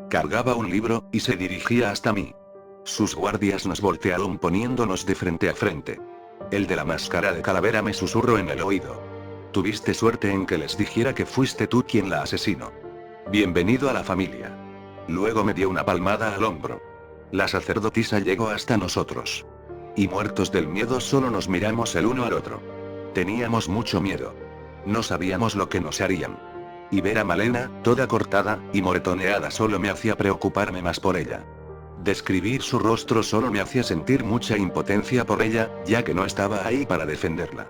cargaba un libro, y se dirigía hasta mí. Sus guardias nos voltearon poniéndonos de frente a frente. El de la máscara de calavera me susurró en el oído. Tuviste suerte en que les dijera que fuiste tú quien la asesinó. Bienvenido a la familia. Luego me dio una palmada al hombro. La sacerdotisa llegó hasta nosotros. Y muertos del miedo solo nos miramos el uno al otro. Teníamos mucho miedo. No sabíamos lo que nos harían. Y ver a Malena, toda cortada y moretoneada, solo me hacía preocuparme más por ella. Describir su rostro solo me hacía sentir mucha impotencia por ella, ya que no estaba ahí para defenderla.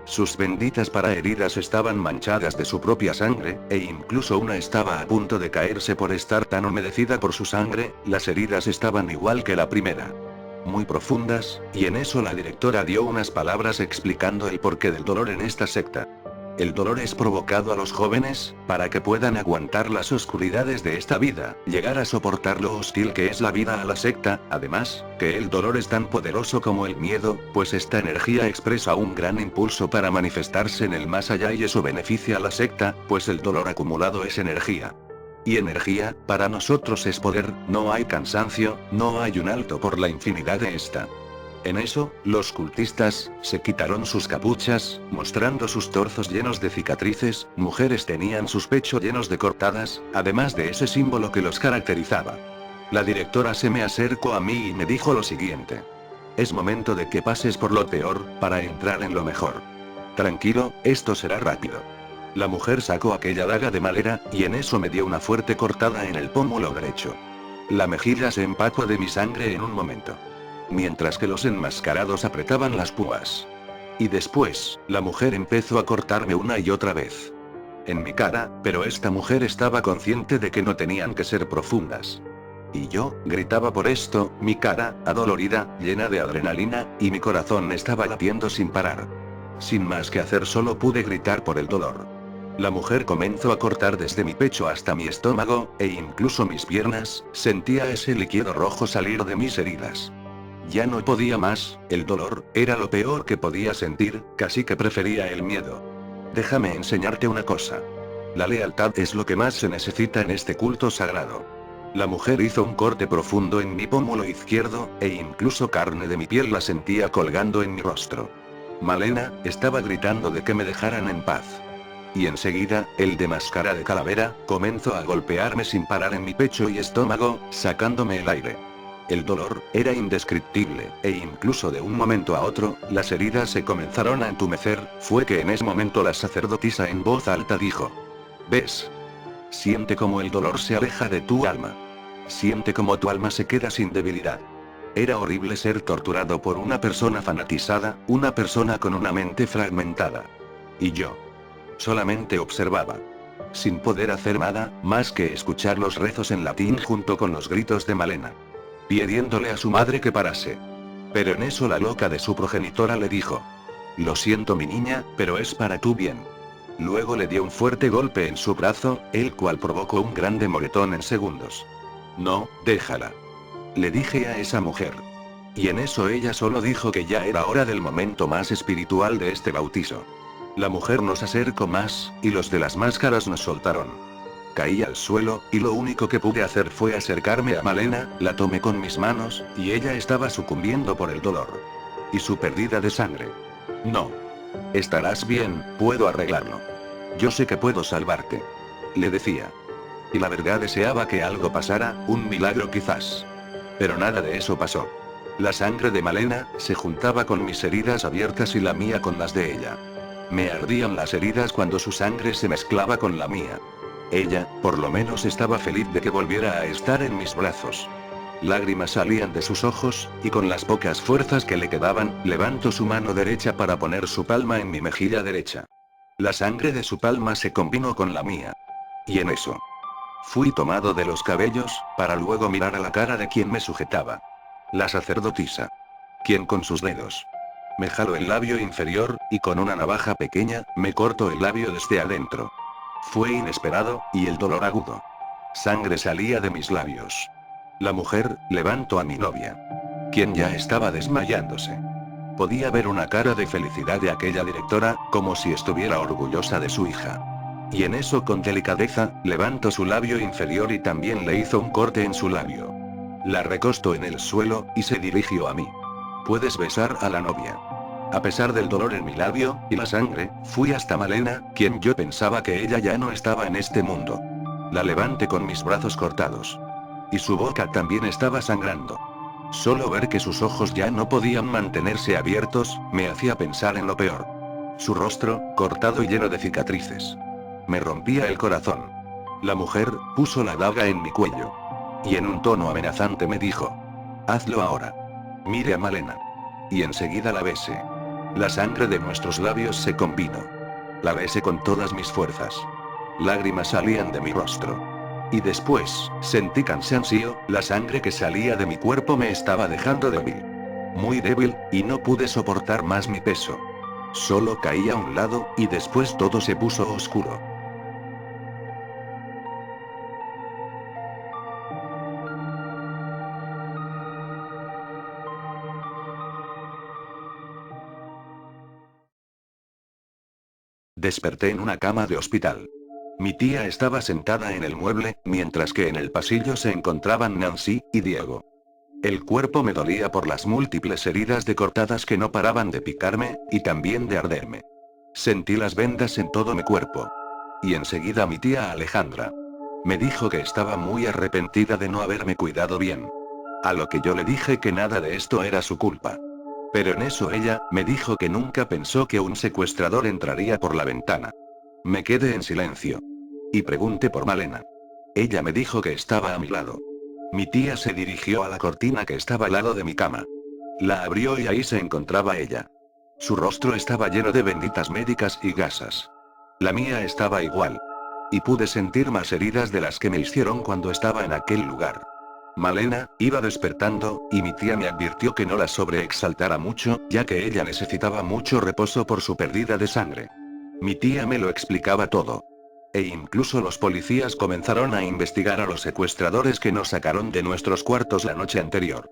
Sus benditas paraheridas estaban manchadas de su propia sangre, e incluso una estaba a punto de caerse por estar tan humedecida por su sangre. Las heridas estaban igual que la primera. Muy profundas, y en eso la directora dio unas palabras explicando el porqué del dolor en esta secta. El dolor es provocado a los jóvenes, para que puedan aguantar las oscuridades de esta vida, llegar a soportar lo hostil que es la vida a la secta, además, que el dolor es tan poderoso como el miedo, pues esta energía expresa un gran impulso para manifestarse en el más allá y eso beneficia a la secta, pues el dolor acumulado es energía. Y energía, para nosotros es poder, no hay cansancio, no hay un alto por la infinidad de esta. En eso, los cultistas se quitaron sus capuchas, mostrando sus torzos llenos de cicatrices, mujeres tenían sus pechos llenos de cortadas, además de ese símbolo que los caracterizaba. La directora se me acercó a mí y me dijo lo siguiente. Es momento de que pases por lo peor, para entrar en lo mejor. Tranquilo, esto será rápido. La mujer sacó aquella daga de madera, y en eso me dio una fuerte cortada en el pómulo derecho. La mejilla se empapó de mi sangre en un momento. Mientras que los enmascarados apretaban las púas. Y después, la mujer empezó a cortarme una y otra vez. En mi cara, pero esta mujer estaba consciente de que no tenían que ser profundas. Y yo, gritaba por esto, mi cara, adolorida, llena de adrenalina, y mi corazón estaba latiendo sin parar. Sin más que hacer solo pude gritar por el dolor. La mujer comenzó a cortar desde mi pecho hasta mi estómago, e incluso mis piernas, sentía ese líquido rojo salir de mis heridas. Ya no podía más, el dolor era lo peor que podía sentir, casi que prefería el miedo. Déjame enseñarte una cosa. La lealtad es lo que más se necesita en este culto sagrado. La mujer hizo un corte profundo en mi pómulo izquierdo, e incluso carne de mi piel la sentía colgando en mi rostro. Malena estaba gritando de que me dejaran en paz. Y enseguida, el de máscara de calavera, comenzó a golpearme sin parar en mi pecho y estómago, sacándome el aire. El dolor era indescriptible, e incluso de un momento a otro, las heridas se comenzaron a entumecer. Fue que en ese momento la sacerdotisa en voz alta dijo: ¿ves? Siente como el dolor se aleja de tu alma. Siente como tu alma se queda sin debilidad. Era horrible ser torturado por una persona fanatizada, una persona con una mente fragmentada. Y yo solamente observaba, sin poder hacer nada, más que escuchar los rezos en latín junto con los gritos de Malena, pidiéndole a su madre que parase. Pero en eso la loca de su progenitora le dijo: lo siento mi niña, pero es para tu bien. Luego le dio un fuerte golpe en su brazo, el cual provocó un grande moretón en segundos. No, déjala, le dije a esa mujer. Y en eso ella solo dijo que ya era hora del momento más espiritual de este bautizo. La mujer nos acercó más, y los de las máscaras nos soltaron. Caí al suelo, y lo único que pude hacer fue acercarme a Malena, la tomé con mis manos, y ella estaba sucumbiendo por el dolor y su pérdida de sangre. No. Estarás bien, puedo arreglarlo. Yo sé que puedo salvarte, le decía. Y la verdad deseaba que algo pasara, un milagro quizás. Pero nada de eso pasó. La sangre de Malena se juntaba con mis heridas abiertas y la mía con las de ella. Me ardían las heridas cuando su sangre se mezclaba con la mía. Ella, por lo menos, estaba feliz de que volviera a estar en mis brazos. Lágrimas salían de sus ojos, y con las pocas fuerzas que le quedaban, levantó su mano derecha para poner su palma en mi mejilla derecha. La sangre de su palma se combinó con la mía. Y en eso fui tomado de los cabellos, para luego mirar a la cara de quien me sujetaba. La sacerdotisa, quien con sus dedos me jaló el labio inferior, y con una navaja pequeña, me cortó el labio desde adentro. Fue inesperado, y el dolor agudo. Sangre salía de mis labios. La mujer levantó a mi novia, quien ya estaba desmayándose. Podía ver una cara de felicidad de aquella directora, como si estuviera orgullosa de su hija. Y en eso con delicadeza, levantó su labio inferior y también le hizo un corte en su labio. La recostó en el suelo, y se dirigió a mí. Puedes besar a la novia. A pesar del dolor en mi labio, y la sangre, fui hasta Malena, quien yo pensaba que ella ya no estaba en este mundo. La levanté con mis brazos cortados. Y su boca también estaba sangrando. Solo ver que sus ojos ya no podían mantenerse abiertos, me hacía pensar en lo peor. Su rostro, cortado y lleno de cicatrices. Me rompía el corazón. La mujer puso la daga en mi cuello. Y en un tono amenazante me dijo: hazlo ahora. Mire a Malena. Y enseguida la besé. La sangre de nuestros labios se combinó. La besé con todas mis fuerzas. Lágrimas salían de mi rostro. Y después, sentí cansancio, la sangre que salía de mi cuerpo me estaba dejando débil. Muy débil, y no pude soportar más mi peso. Solo caí a un lado, y después todo se puso oscuro. Desperté en una cama de hospital. Mi tía estaba sentada en el mueble, mientras que en el pasillo se encontraban Nancy y Diego. El cuerpo me dolía por las múltiples heridas de cortadas que no paraban de picarme, y también de arderme. Sentí las vendas en todo mi cuerpo. Y enseguida mi tía Alejandra me dijo que estaba muy arrepentida de no haberme cuidado bien. A lo que yo le dije que nada de esto era su culpa. Pero en eso ella me dijo que nunca pensó que un secuestrador entraría por la ventana. Me quedé en silencio. Y pregunté por Malena. Ella me dijo que estaba a mi lado. Mi tía se dirigió a la cortina que estaba al lado de mi cama. La abrió y ahí se encontraba ella. Su rostro estaba lleno de benditas médicas y gasas. La mía estaba igual. Y pude sentir más heridas de las que me hicieron cuando estaba en aquel lugar. Malena iba despertando, y mi tía me advirtió que no la sobreexaltara mucho, ya que ella necesitaba mucho reposo por su pérdida de sangre. Mi tía me lo explicaba todo. E incluso los policías comenzaron a investigar a los secuestradores que nos sacaron de nuestros cuartos la noche anterior.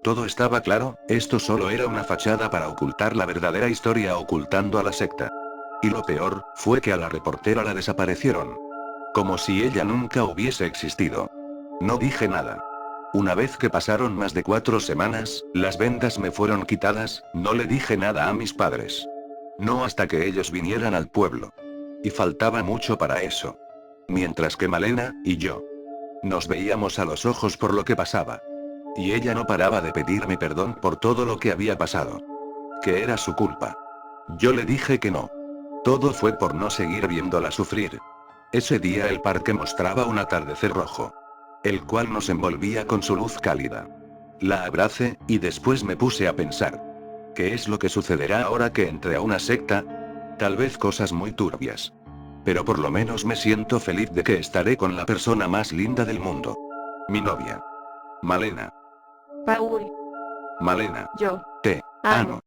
Todo estaba claro, esto solo era una fachada para ocultar la verdadera historia ocultando a la secta. Y lo peor, fue que a la reportera la desaparecieron. Como si ella nunca hubiese existido. No dije nada. Una vez que pasaron más de 4 semanas, las vendas me fueron quitadas, no le dije nada a mis padres. No hasta que ellos vinieran al pueblo. Y faltaba mucho para eso. Mientras que Malena, y yo, nos veíamos a los ojos por lo que pasaba. Y ella no paraba de pedirme perdón por todo lo que había pasado. Que era su culpa. Yo le dije que no. Todo fue por no seguir viéndola sufrir. Ese día el parque mostraba un atardecer rojo, el cual nos envolvía con su luz cálida. La abracé, y después me puse a pensar. ¿Qué es lo que sucederá ahora que entre a una secta? Tal vez cosas muy turbias. Pero por lo menos me siento feliz de que estaré con la persona más linda del mundo. Mi novia. Malena. Paul, Malena. yo Te amo. amo.